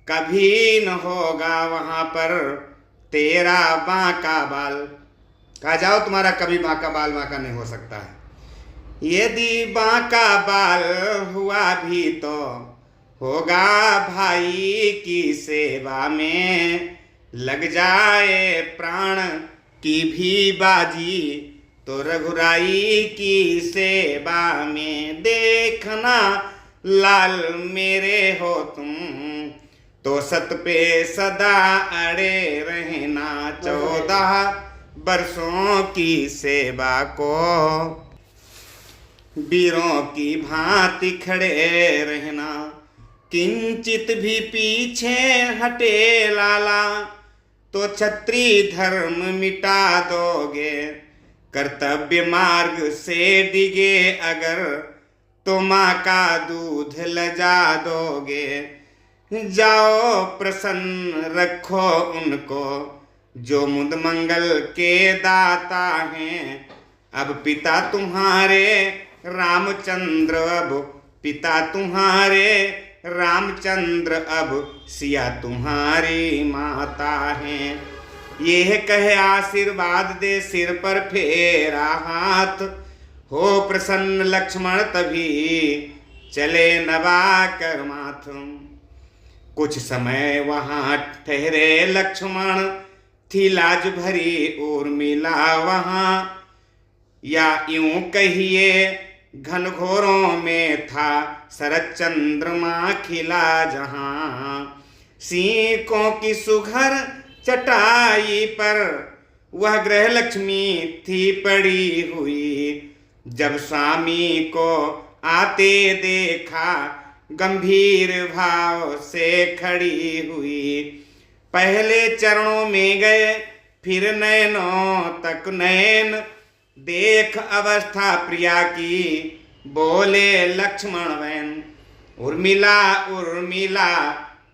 कभी न होगा वहां पर तेरा बांका बाल। कहा जाओ तुम्हारा कभी बांका बाल बांका नहीं हो सकता है। यदि बांका बाल हुआ भी तो होगा भाई की सेवा में, लग जाए प्राण की भी बाजी तो रघुराई की सेवा में। देखना लाल मेरे हो तुम तो सत पे सदा अड़े रहना, 14 बरसों की सेवा को वीरों की भांति खड़े रहना। किंचित भी पीछे हटे लाला तो क्षत्रिय धर्म मिटा दोगे, कर्तव्य मार्ग से डिगे अगर तो माँ का दूध लजा दोगे। जाओ प्रसन्न रखो उनको जो मुद मंगल के दाता हैं। अब पिता तुम्हारे रामचंद्र, अब पिता तुम्हारे रामचंद्र, अब सिया तुम्हारी माता हैं। यह कहे आशीर्वाद दे सिर पर फेरा हाथ, हो प्रसन्न लक्ष्मण तभी चले नवा कर माथ। कुछ समय वहां ठहरे लक्ष्मण, थी लाज भरी उर्मिला वहां, या यूं कहिए घनघोरों में था शरद चंद्रमा खिला जहां। सीकों की सुघर चटाई पर वह गृह लक्ष्मी थी पड़ी हुई, जब स्वामी को आते देखा गंभीर भाव से खड़ी हुई। पहले चरणों में गए फिर नयनों तक नयन, देख अवस्था प्रिया की बोले लक्ष्मण वैन। उर्मिला उर्मिला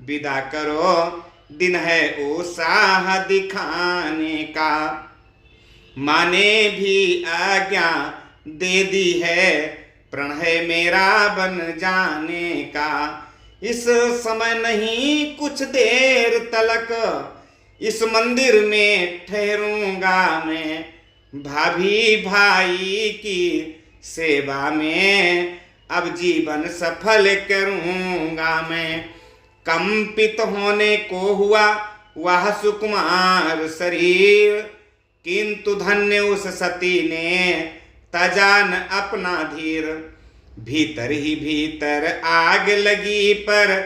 विदा करो, दिन है उत्साह दिखाने का, माने भी आज्ञा दे दी है प्रण है मेरा बन जाने का। इस समय नहीं कुछ देर तलक इस मंदिर में ठहरूंगा मैं, भाभी भाई की सेवा में अब जीवन सफल करूंगा मैं। कंपित होने को हुआ वह सुकुमार शरीर, किंतु धन्य उस सती ने तजान अपना धीर। भीतर ही भीतर आग लगी पर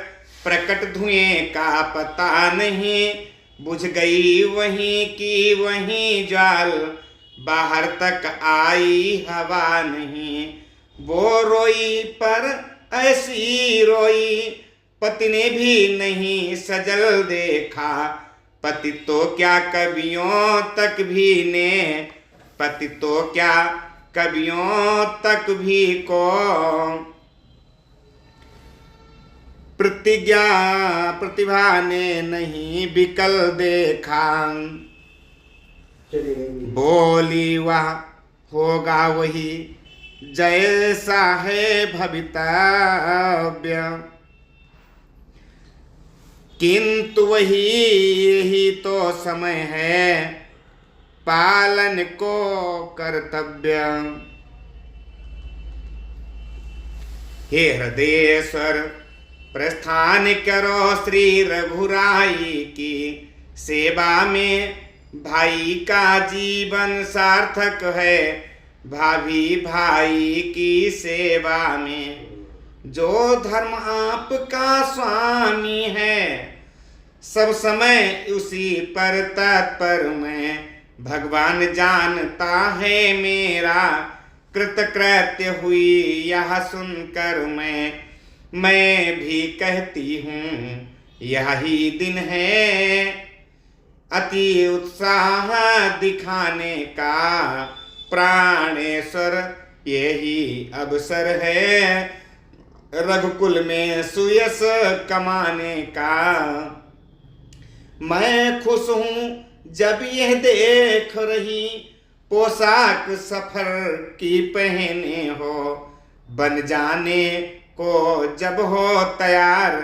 प्रकट धुएं का पता नहीं, बुझ गई वहीं की वहीं ज्वाल, बाहर तक आई हवा नहीं। वो रोई पर ऐसी रोई पति ने भी नहीं सजल देखा, पति तो क्या कवियों तक भी ने, पति तो क्या कवियों तक भी को प्रतिभा ने नहीं विकल देखा। बोली वह होगा वही जैसा है भवितव्य, किंतु वही यही तो समय है पालन को कर्तव्य। हे हृदयेश्वर प्रस्थान करो श्री रघुराई की सेवा में, भाई का जीवन सार्थक है भाभी भाई की सेवा में। जो धर्म आपका स्वामी है सब समय उसी पर तत्पर मैं, भगवान जानता है मेरा कृतकृत्य हुई यह सुनकर मैं भी कहती हूँ यही दिन है अति उत्साह दिखाने का, प्राणेश्वर यही अवसर है रघुकुल में सुयश कमाने का। मैं खुश हूँ जब यह देख रही पोशाक सफर की पहने हो, बन जाने को जब हो तैयार,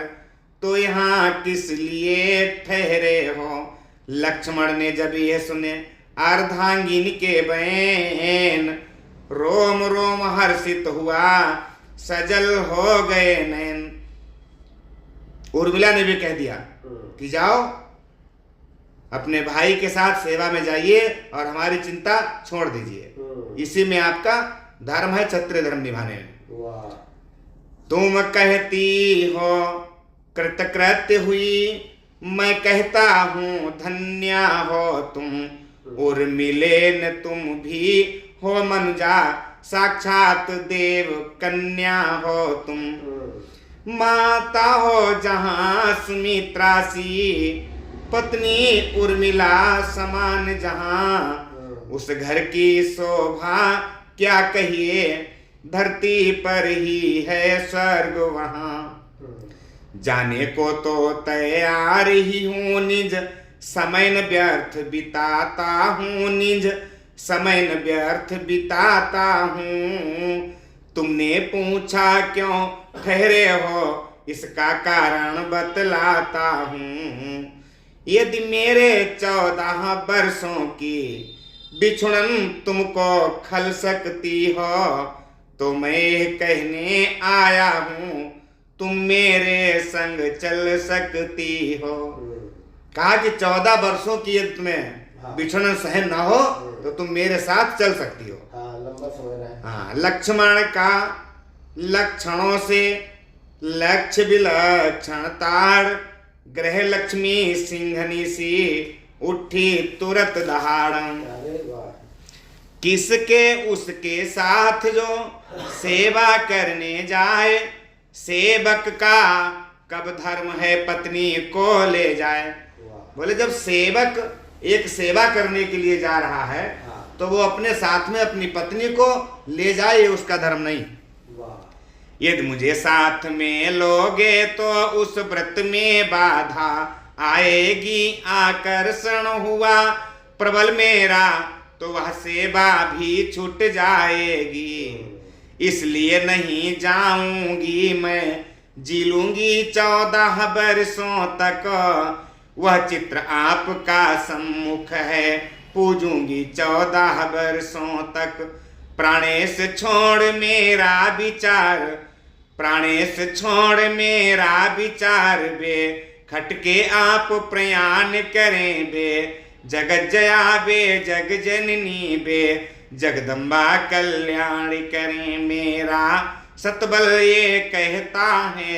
तो यहाँ किस लिए ठहरे हो। लक्ष्मण ने जब ये सुने अर्धांगिनी के बैन, रोम रोम हर्षित हुआ, सजल हो गए नैन। उर्मिला ने भी कह दिया कि जाओ अपने भाई के साथ सेवा में जाइए और हमारी चिंता छोड़ दीजिए, इसी में आपका धर्म है, क्षत्रिय धर्म निभाने में। तुम कहती हो कृतकृत्य हुई, मैं कहता हूँ धन्या हो तुम। उर्मिले न तुम भी हो मनुजा, साक्षात देव कन्या हो तुम। माता हो जहाँ सुमित्रा सी, पत्नी उर्मिला समान जहाँ। उस घर की शोभा क्या कहिए, धरती पर ही है स्वर्ग वहाँ। जाने को तो तैयार ही हूँ निज, समय न व्यर्थ बिताता हूँ निज, समय न व्यर्थ बिताता हूँ। तुमने पूछा क्यों ठहरे हो, इसका कारण बतलाता हूँ। यदि मेरे 14 वर्षों की बिछुड़न तुमको खल सकती हो, तो मैं कहने आया हूँ तुम मेरे संग चल सकती हो। कहा कि 14 वर्षों की यदि तुम्हें बिछुड़न सहन ना हो तो तुम मेरे साथ चल सकती हो। लंबा समय रहा। हाँ, लक्ष्मण का लक्षणों से लक्ष्य विलक्षण ताड़, ग्रह लक्ष्मी सिंहनी सी उठी तुरत दहाड़म। किसके उसके साथ जो सेवा करने जाए, सेवक का कब धर्म है पत्नी को ले जाए। बोले जब सेवक एक सेवा करने के लिए जा रहा है तो वो अपने साथ में अपनी पत्नी को ले जाए, ये उसका धर्म नहीं। यदि मुझे साथ में लोगे तो उस व्रत में बाधा आएगी, आकर्षण हुआ प्रबल मेरा तो वह सेवा भी छूट जाएगी। इसलिए नहीं जाऊंगी मैं, जी लूंगी 14 वर्षों तक, वह चित्र आपका सम्मुख है, पूजूंगी 14 वर्षों तक। प्राणेश छोड़ मेरा विचार, प्राणेश छोड़ मेरा विचार बे, खटके आप प्रयाण करें बे। जगत जया बे जग जननी बे, जगदम्बा कल्याण करें मेरा सतबल ये कहता है,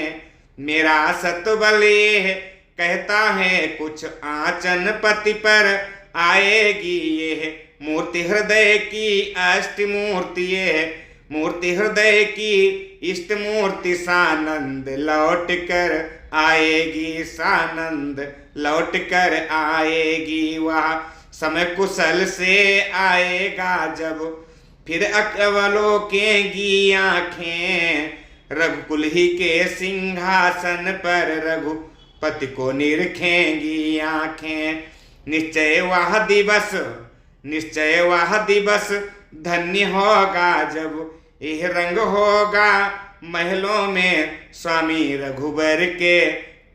मेरा सतबल ये कहता है। कुछ आंचन पति पर आएगी ये मूर्ति, हृदय की अष्ट मूर्ति ये मूर्ति, हृदय की इष्ट मूर्ति। सानंद लौट कर आएगी, सानंद लौट कर आएगी। वह समय कुशल से आएगा जब फिर अवलोकेंगी आंखें, रघुकुल ही के सिंहासन पर रघुपति को निरखेंगी आंखें। निश्चय वह दिवस, निश्चय वह दिवस धन्य होगा जब यह रंग होगा महलों में स्वामी रघुबर के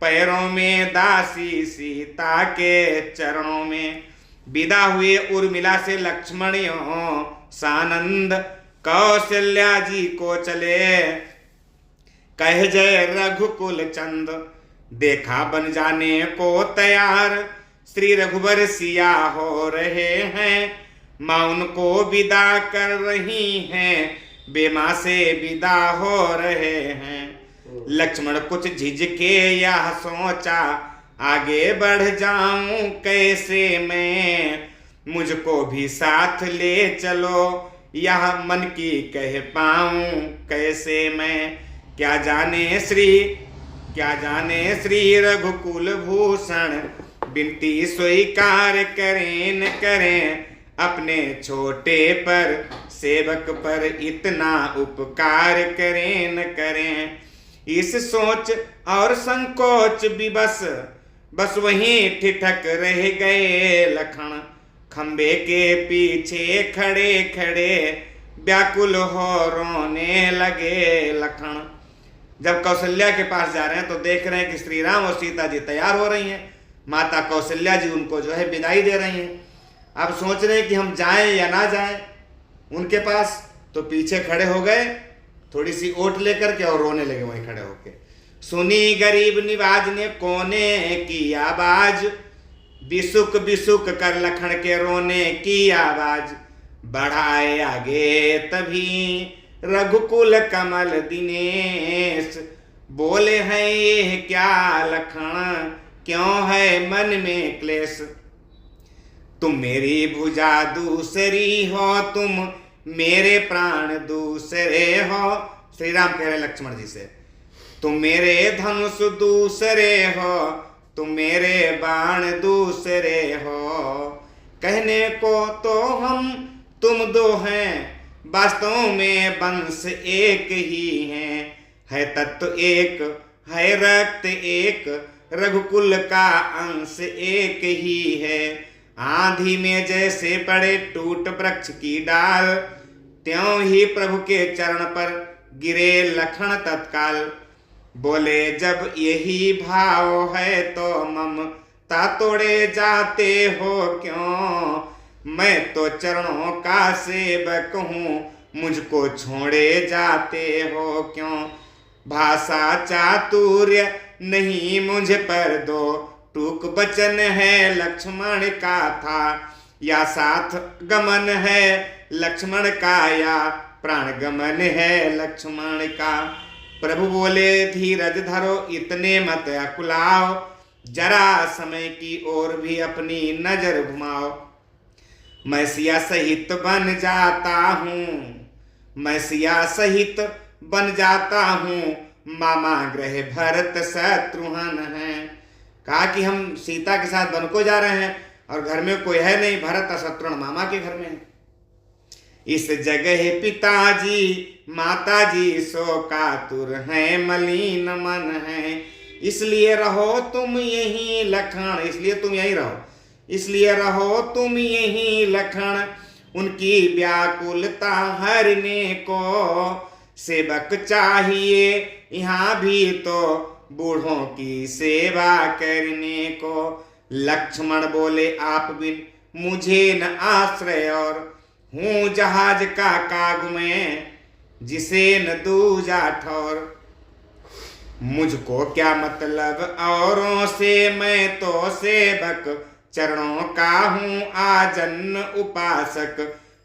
पैरों में, दासी सीता के चरणों में। विदा हुए उर्मिला से लक्ष्मणियों सानंद, कौशल्या जी को चले कह जय रघुकुल चंद। देखा बन जाने को तैयार श्री रघुबर सिया हो रहे हैं, माँ उनको विदा कर रही हैं, बेमा से विदा हो रहे हैं। लक्ष्मण कुछ झिझके यह सोचा, आगे बढ़ जाऊं कैसे मैं, मुझको भी साथ ले चलो यह मन की कह पाऊं कैसे मैं। क्या जाने श्री रघुकुल भूषण, बिनती स्वीकार करें न करें, अपने छोटे पर सेवक पर इतना उपकार करें न करें। इस सोच और संकोच विवश बस वहीं ठिठक रह गए लखन, खंबे के पीछे खड़े खड़े व्याकुल हो रोने लगे लखन। जब कौशल्या के पास जा रहे हैं तो देख रहे हैं कि श्री राम और सीता जी तैयार हो रही हैं, माता कौशल्या जी उनको जो है विदाई दे रही हैं। अब सोच रहे हैं कि हम जाएं या ना जाएं उनके पास, तो पीछे खड़े हो गए थोड़ी सी ओट लेकर के और रोने लगे वहीं खड़े होके। सुनी गरीब निवाज ने कोने की आवाज, बिसुक बिसुक कर लखन के रोने की आवाज। बढ़ाए आगे तभी रघुकुल कमल दिनेश, बोले हैं ये क्या लखन, क्यों है मन में क्लेश। तुम मेरी भुजा दूसरी हो, तुम मेरे प्राण दूसरे हो। श्री राम कह रहे लक्ष्मण जी से, तुम मेरे धनुष दूसरे हो, तुम मेरे बाण दूसरे हो। कहने को तो हम तुम दो हैं, वास्तव में वंश एक ही है तत्व एक, है रक्त एक, रघुकुल का अंश एक ही है। आंधी में जैसे पड़े टूट वृक्ष की डाल, त्यों ही प्रभु के चरण पर गिरे लखन तत्काल। बोले जब यही भाव है तो ममता तोड़े जाते हो क्यों, मैं तो चरणों का सेवक हूँ, मुझको छोड़े जाते हो क्यों। भाषा चातुर्य नहीं मुझ पर दो, टूक बचन है लक्ष्मण का था, या साथ गमन है लक्ष्मण का, या प्राण गमन है लक्ष्मण का। प्रभु बोले धीरज धरो इतने मत अकुलाओ, जरा समय की ओर भी अपनी नजर घुमाओ। मैं सिया सहित बन जाता हूँ, मैं सिया सहित बन जाता हूँ, मामा ग्रह भरत शत्रुघ्न हैं। कहा कि हम सीता के साथ वन को जा रहे हैं और घर में कोई है नहीं, भरत और शत्रुघ्न मामा के घर में है। इस जगह पिताजी माताजी सो कातुर हैं, मलिन मन है, इसलिए रहो तुम यहीं लखन, इसलिए तुम यहीं रहो, इसलिए रहो तुम यहीं लखन। उनकी व्याकुलता हरने को सेवक चाहिए, यहाँ भी तो बूढ़ों की सेवा करने को। लक्ष्मण बोले आप बिन मुझे न आश्रय, और हूँ जहाज का काग में जिसे न दूजा ठौर। मुझको क्या मतलब औरों से, मैं तो सेवक चरणों का हूँ आजन्म उपासक,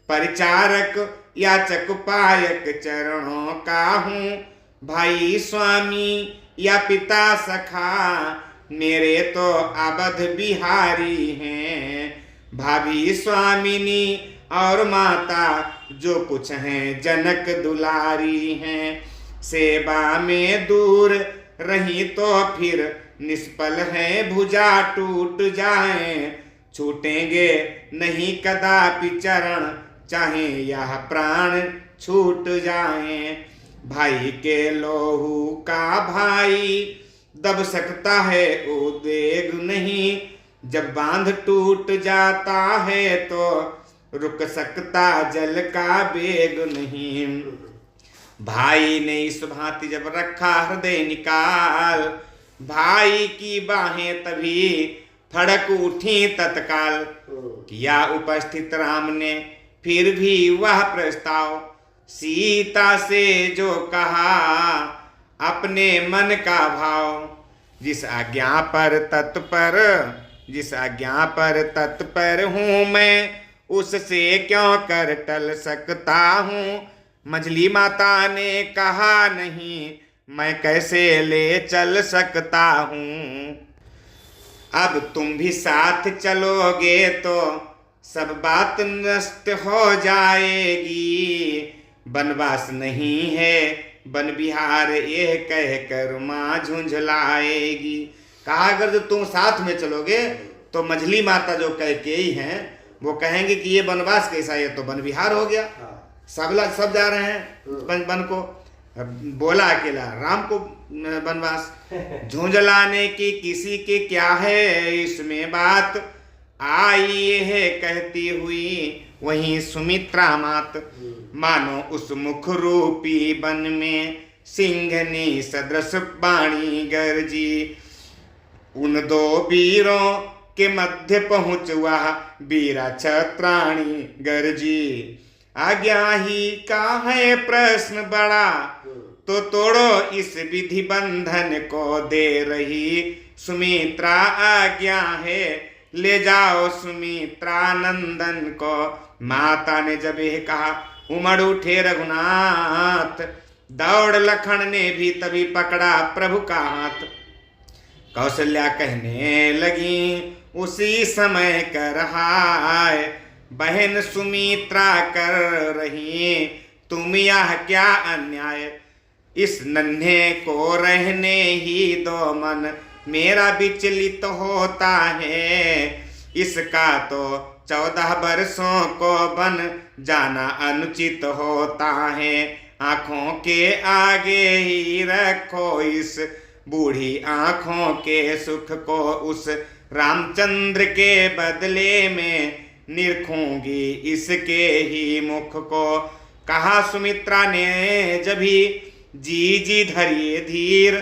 परिचारक याचक पायक चरणों का हूँ। भाई स्वामी या पिता सखा, मेरे तो अवध बिहारी हैं। भाभी स्वामिनी और माता जो कुछ हैं जनक दुलारी हैं। सेवा में दूर रही तो फिर निष्फल है, भुजा टूट जाए छूटेंगे नहीं कदापि चरण, चाहे यह प्राण छूट जाए। भाई के लोहू का भाई दब सकता है उद्वेग नहीं, जब बांध टूट जाता है तो रुक सकता जल का बेग नहीं। भाई ने इस भांति जब रखा हृदय निकाल, भाई की बाहें तभी फड़क उठी तत्काल। किया उपस्थित राम ने फिर भी वह प्रस्ताव, सीता से जो कहा अपने मन का भाव। जिस आज्ञा पर तत्पर, जिस आज्ञा पर तत्पर हूँ मैं, उससे क्यों कर टल सकता हूँ। मछली माता ने कहा नहीं, मैं कैसे ले चल सकता हूँ। अब तुम भी साथ चलोगे तो सब बात नष्ट हो जाएगी। वनवास नहीं है वन विहार, ये कह कर माँ झुंझलाएगी। कहा अगर जो तुम साथ में चलोगे तो मछली माता जो कैकेयी हैं वो कहेंगे कि ये वनवास कैसा, ये तो वन विहार हो गया। सब जा रहे हैं वन को, बोला अकेला राम को वनवास। झुंझलाने की किसी के क्या है इसमें बात, आई है कहती हुई वहीं सुमित्रा मात। मानो उस मुख रूपी वन में सिंहनी सदृश वाणी गरजी। उन दो वीरों के मध्य पहुँच वह वीरा छत्राणी गरजी। आज्ञा ही का है प्रश्न बड़ा, तो तोड़ो इस विधि बंधन को, दे रही सुमित्रा आज्ञा है, ले जाओ सुमित्रा नंदन को। माता ने जब यह कहा उमड़ उठे रघुनाथ, दौड़ लखन ने भी तभी पकड़ा प्रभु का हाथ। कौशल्या कहने लगी उसी समय कर हाय, बहन सुमित्रा कर रही तुम यह क्या अन्याय। इस नन्हे को रहने ही दो, मन मेरा विचलित होता है। इसका तो 14 वर्षों को बन जाना अनुचित होता है। आँखों के आगे ही रखो इस बूढ़ी आँखों के सुख को, उस रामचंद्र के बदले में निरखूंगी इसके ही मुख को। कहा सुमित्रा ने जभी जी जी धरिए धीर,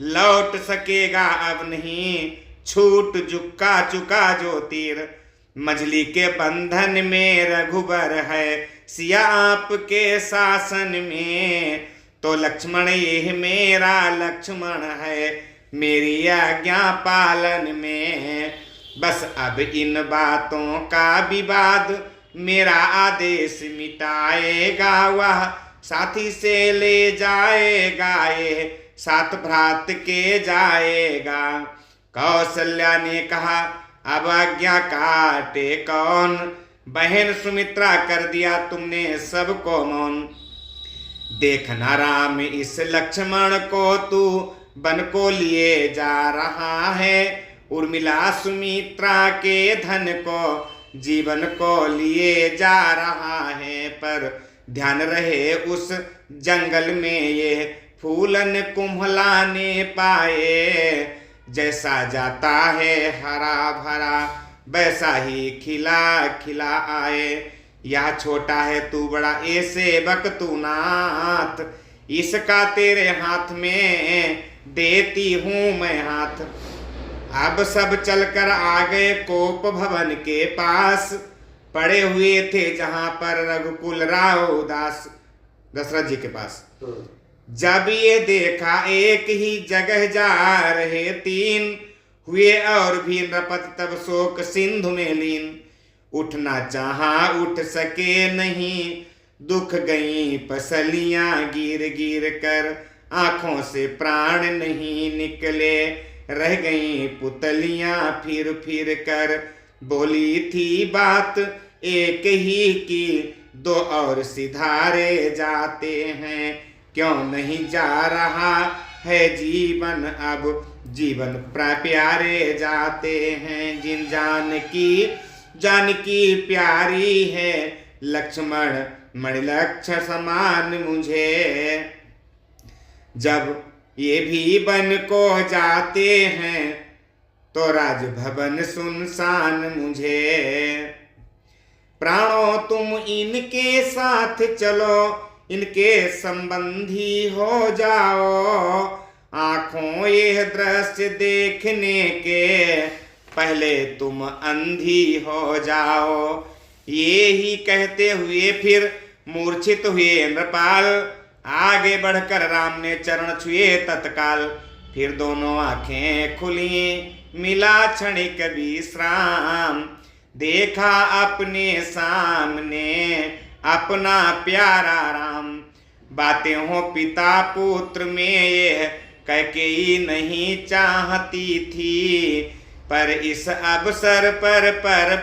लौट सकेगा अब नहीं छूट चुका जो तीर। मझली के बंधन में रघुबर है, सिया आपके शासन में, तो लक्ष्मण यह मेरा लक्ष्मण है, मेरी आज्ञा पालन में। बस अब इन बातों का विवाद मेरा आदेश मिटाएगा, वह साथी से ले जाएगा, ये सात भ्रात के जाएगा। कौशल्या ने कहा अब आज्ञा काटे कौन, बहन सुमित्रा कर दिया तुमने सबको मौन। देखना राम इस लक्ष्मण को तू बन को लिए जा रहा है, उर्मिला सुमित्रा के धन को जीवन को लिए जा रहा है। पर ध्यान रहे उस जंगल में ये फूलन कुम्हलाने पाए, जैसा जाता है हरा भरा वैसा ही खिला खिला आए। यह छोटा है तू बड़ा ए सेवक तू नाथ, इसका तेरे हाथ में देती हूँ मैं हाथ। अब सब चलकर आ गए कोप भवन के पास, पड़े हुए थे जहां पर रघुकुल राव उदास, दशरथ जी के पास। जब ये देखा एक ही जगह जा रहे तीन, हुए और भी नृपत तब शोक सिंधु में लीन। उठना चाहा उठ सके नहीं, दुख गई पसलियां गिर गिर कर, आंखों से प्राण नहीं निकले, रह गई पुतलियां फिर फिर कर। बोली थी बात एक ही की, दो और सिधारे जाते हैं, क्यों नहीं जा रहा है जीवन अब, जीवन प्यारे जाते हैं। जिन जानकी प्यारी है, लक्ष्मण मणिलक्ष समान मुझे। जब ये भी बन को जाते हैं, तो राजभवन सुनसान मुझे। प्राणों तुम इनके साथ चलो, इनके संबंधी हो जाओ, आंखों ये दृश्य देखने के पहले तुम अंधी हो जाओ। ये ही कहते हुए फिर मूर्छित हुए नृपाल, आगे बढ़कर राम ने चरण छुए तत्काल। फिर दोनों आंखें खुली, मिला क्षणिक विश्राम, देखा अपने सामने अपना प्यारा राम। बातें हो पिता पुत्र में ये कैकेयी नहीं चाहती थी, पर इस अवसर पर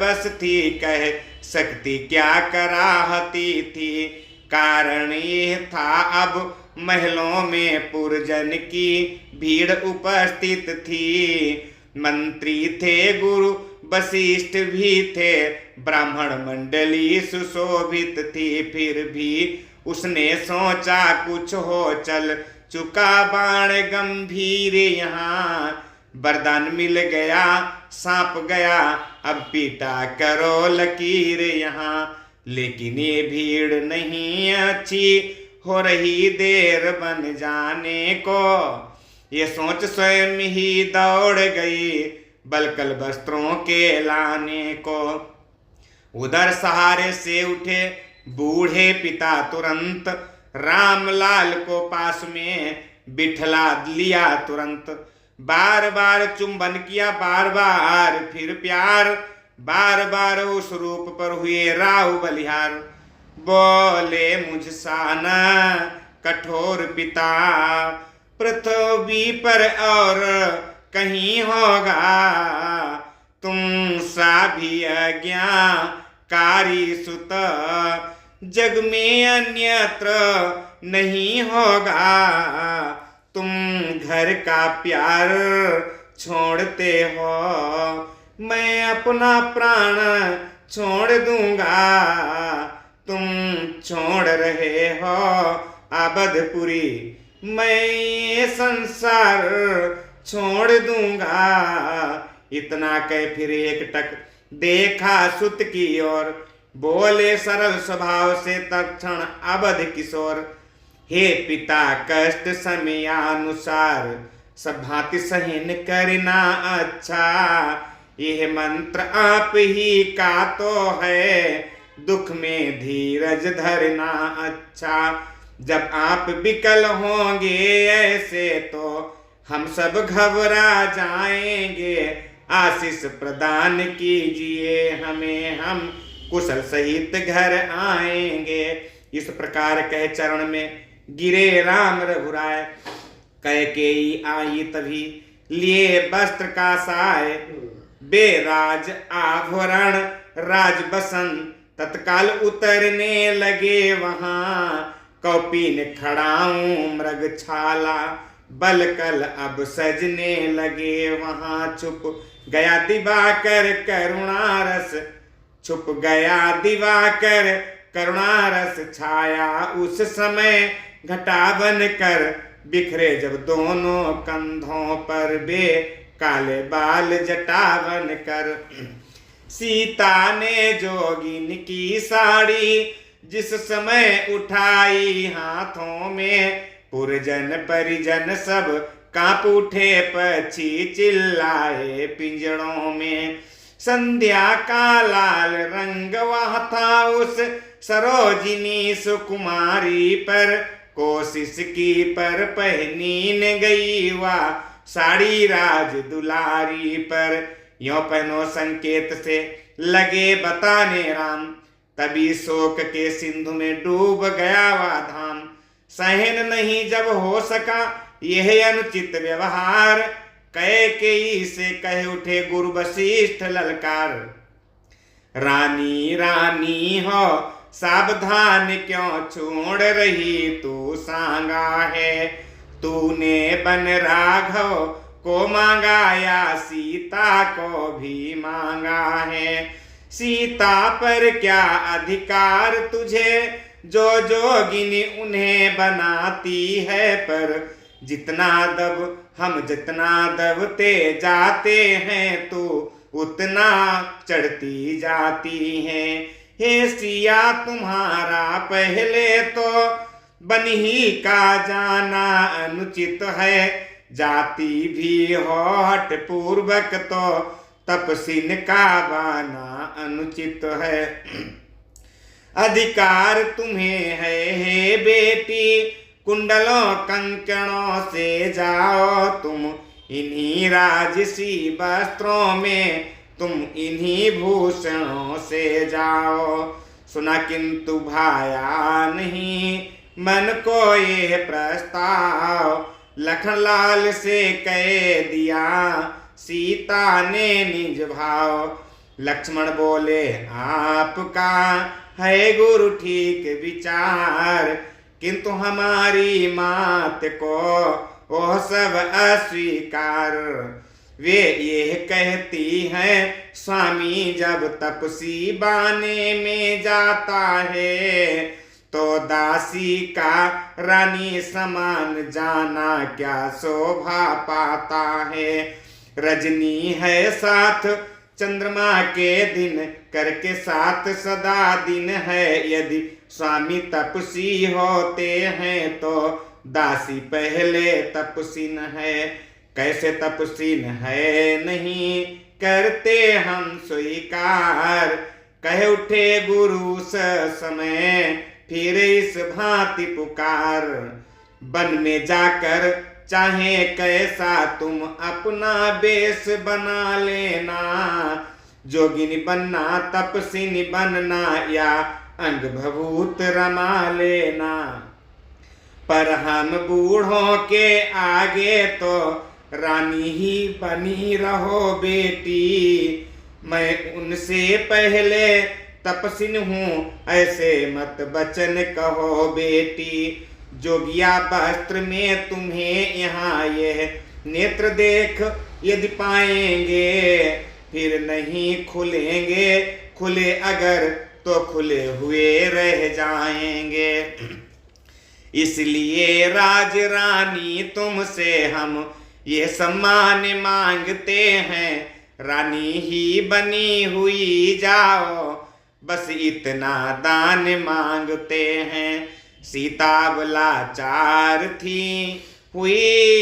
बस थी, कह सकती क्या कराहती थी। कारण ये था अब महलों में पुरजन की भीड़ उपस्थित थी। मंत्री थे गुरु वशिष्ठ भी थे, ब्राह्मण मंडली सुशोभित थी। फिर भी उसने सोचा कुछ हो चल चुका बाण गंभीर, यहाँ वरदान मिल गया सांप गया, अब पीटा करो लकीर यहाँ। लेकिन ये भीड़ नहीं अच्छी, हो रही देर बन जाने को। ये सोच स्वयं ही दौड़ गई बलकल वस्त्रों के लाने को। उधर सहारे से उठे बूढ़े पिता तुरंत, रामलाल को पास में बिठला लिया तुरंत। बार बार चुंबन किया, बार बार फिर प्यार, बार बार उस रूप पर हुए राव बलिहार। बोले मुझसा न कठोर पिता, पृथ्वी पर और कहीं होगा, तुम सा भी अज्ञाकारी सुत, जग में अन्यत्र नहीं होगा। तुम घर का प्यार छोड़ते हो, मैं अपना प्राण छोड़ दूंगा। तुम छोड़ रहे हो अवधपुरी, मैं ये संसार छोड़ दूंगा। इतना कह फिर एकटक देखा सुत की ओर, बोले सरल स्वभाव से तत्क्षण अवध किशोर। हे पिता कष्ट समयानुसार, सब भांति सहन करना अच्छा। यह मंत्र आप ही का तो है, दुख में धीरज धरना अच्छा। जब आप विकल होंगे ऐसे तो हम सब घबरा जाएंगे। आशीष प्रदान कीजिए हमें, हम कुशल सहित घर आएंगे। इस प्रकार कह चरण में गिरे राम रघुराय। कैकेयी आई तभी लिए वस्त्र का साय, बेराज आभरण राज बसन, तत्काल उतरने लगे वहां। कौपीन खड़ाऊं मृग छाला, बलकल अब सजने लगे वहां। छुप गया दिवाकर करुणारस, छुप गया दिवाकर करुणारस छाया। उस समय घटा बन कर बिखरे जब दोनों कंधों पर, बे काले बाल जटा बन कर। सीता ने जोगिन की साड़ी जिस समय उठाई हाथों में, पुरजन परिजन सब कांप उठे, पक्षी चिल्लाए पिंजड़ों में। संध्या का लाल रंग वह था उस सरोजिनी सुकुमारी पर, कोशिश की पर पहनी न गई वह साड़ी राज दुलारी पर। यों पहनो संकेत से लगे बताने राम, तभी शोक के सिंधु में डूब गया वह धाम। सहन नहीं जब हो सका यह अनुचित व्यवहार, कैकेयी से कह उठे गुरु वशिष्ठ ललकार। रानी रानी हो सावधान क्यों छोड़ रही तू सांगा है। तूने बन राघव को मांगा या सीता को भी मांगा है। सीता पर क्या अधिकार तुझे, जो जोगिनी उन्हें बनाती है। पर जितना दब हम जितना दबते जाते हैं, तू उतना चढ़ती जाती है। हे सिया तुम्हारा पहले तो बन ही का जाना अनुचित है। जाति भी हो हठ पूर्वक तो तपसीन का बाना अनुचित है। अधिकार तुम्हें है हे बेटी, कुंडलों कंकणों से जाओ तुम। इन्हीं राजसी वस्त्रों में तुम इन्हीं भूषणों से जाओ। सुना किंतु भाया नहीं मन को ये प्रस्ताव, लखनलाल से कह दिया सीता ने निज भाव। लक्ष्मण बोले आपका है गुरु ठीक विचार, किंतु हमारी मात को वह सब अस्वीकार। वे ये कहती हैं स्वामी जब तपसी बाने में जाता है, तो दासी का रानी समान जाना क्या शोभा पाता है। रजनी है साथ चंद्रमा के दिन करके 7 सदा दिन है। यदि स्वामी तपसी होते हैं तो दासी पहले तपसीन है। कैसे तपसीन है नहीं करते हम स्वीकार। कह उठे गुरु समय फिर इस भांति पुकार। वन में जाकर चाहे कैसा तुम अपना बेस बना लेना। जोगिनी बनना तपस्विनी बनना या अंग भभूत रमा लेना। पर हम बूढ़ों के आगे तो रानी ही बनी रहो बेटी। मैं उनसे पहले तपस्विन हूँ ऐसे मत बचन कहो बेटी। जोगिया वस्त्र में तुम्हें यहाँ यह नेत्र देख यदि पाएंगे फिर नहीं खुलेंगे। खुले अगर तो खुले हुए रह जाएंगे। इसलिए राज रानी तुमसे हम ये सम्मान मांगते हैं। रानी ही बनी हुई जाओ बस इतना दान मांगते हैं। सीता बलाचार थी हुई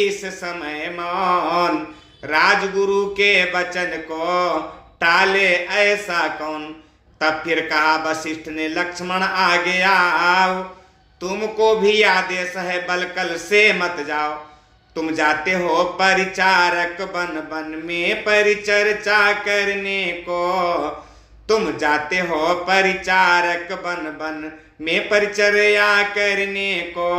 इस समय मौन। राजगुरु के वचन को टाले ऐसा कौन। तब फिर कहा वशिष्ठ ने लक्ष्मण आगे आओ। तुमको भी आदेश है बलकल से मत जाओ। तुम जाते हो परिचारक बन बन में परिचर्चा करने को। तुम जाते हो परिचारक बन बन में परिचर्या करने को।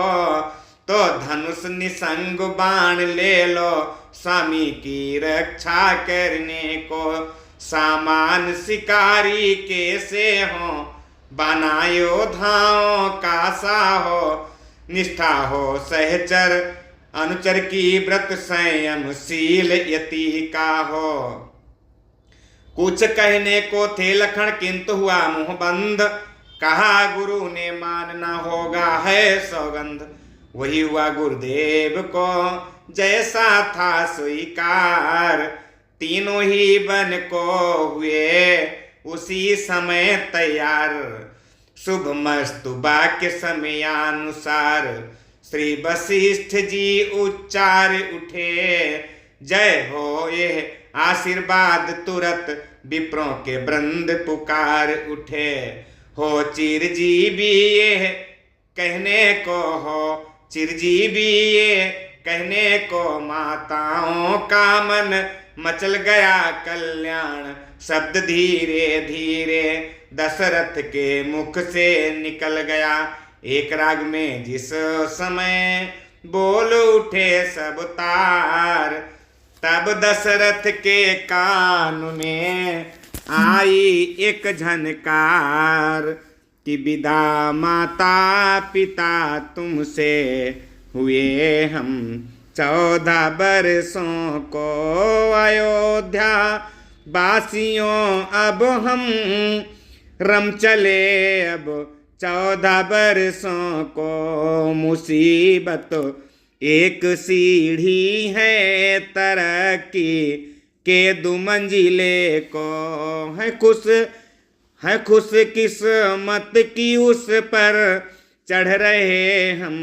तो धनुष निसंग बाण ले लो स्वामी की रक्षा करने को। सामान शिकारी कैसे हो बना योद्धाओं का सा हो। निष्ठा हो सहचर अनुचर की व्रत संयम शील यति का हो। कुछ कहने को थे लखन किंतु हुआ मुंह बंद। कहा गुरु ने मानना होगा है सौगंध। वही हुआ गुरुदेव को जैसा था स्वीकार। तीनों ही बन को हुए उसी समय तैयार। शुभ मस्तु वाक्य समयानुसार श्री वशिष्ठ जी उच्चार उठे। जय हो ये आशीर्वाद तुरत विप्रों के वृंद पुकार उठे। हो चिरजीवी ये कहने को हो चिरजीवी ये कहने को। माताओं का मन मचल गया कल्याण शब्द धीरे धीरे दशरथ के मुख से निकल गया। एक राग में जिस समय बोल उठे सब तार। तब दशरथ के कान में आई एक झनकार कि विदा माता पिता तुमसे हुए हम 14 बरसों को। अयोध्या वासियों अब हम रम चले अब 14 बरसों को। मुसीबत एक सीढ़ी है तरक्की के 2 मंजिले को। है खुश किस्मत की उस पर चढ़ रहे हम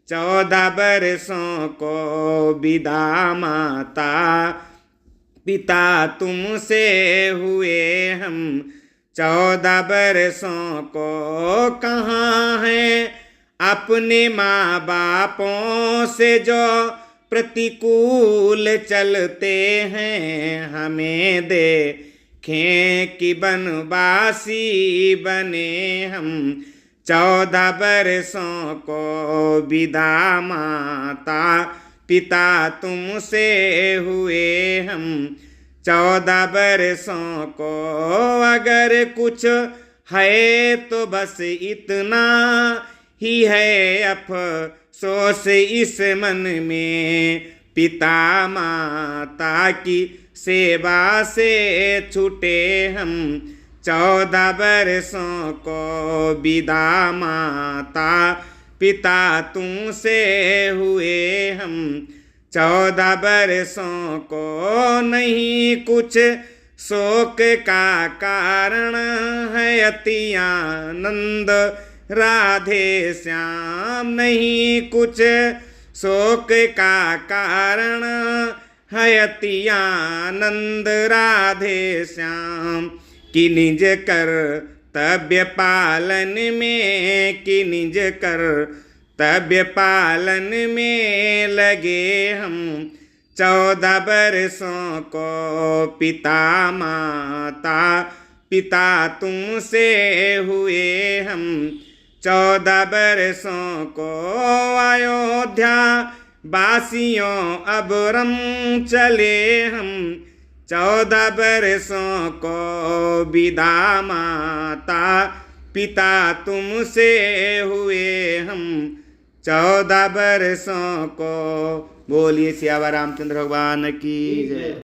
14 बरसों को। विदा माता पिता तुमसे हुए हम 14 बरसों को। कहाँ है अपने माँ बापों से जो प्रतिकूल चलते हैं। हमें देखें कि बनवासी बने हम 14 बरसों को। विदा माता पिता तुमसे हुए हम 14 बरसों को। अगर कुछ है तो बस इतना ही है अफसोस इस मन में। पिता माता की सेवा से छूटे हम 14 बरसों को। विदा माता पिता तुमसे हुए हम 14 बरसों को। नहीं कुछ शोक का कारण है अति आनंद राधे श्याम नहीं कुछ। शोक का कारण है अति आनंद राधे श्याम। कि निज कर्तव्य पालन में, कि निज कर्तव्य पालन में लगे हम। 14 बरसों को पिता माता पिता तुमसे हुए हम। 14 बरसों को अयोध्या वासियों अब रम चले हम। 14 बरसों को विदा माता पिता तुमसे हुए हम। 14 बरसों को। बोलिए सियावर रामचंद्र भगवान की जय।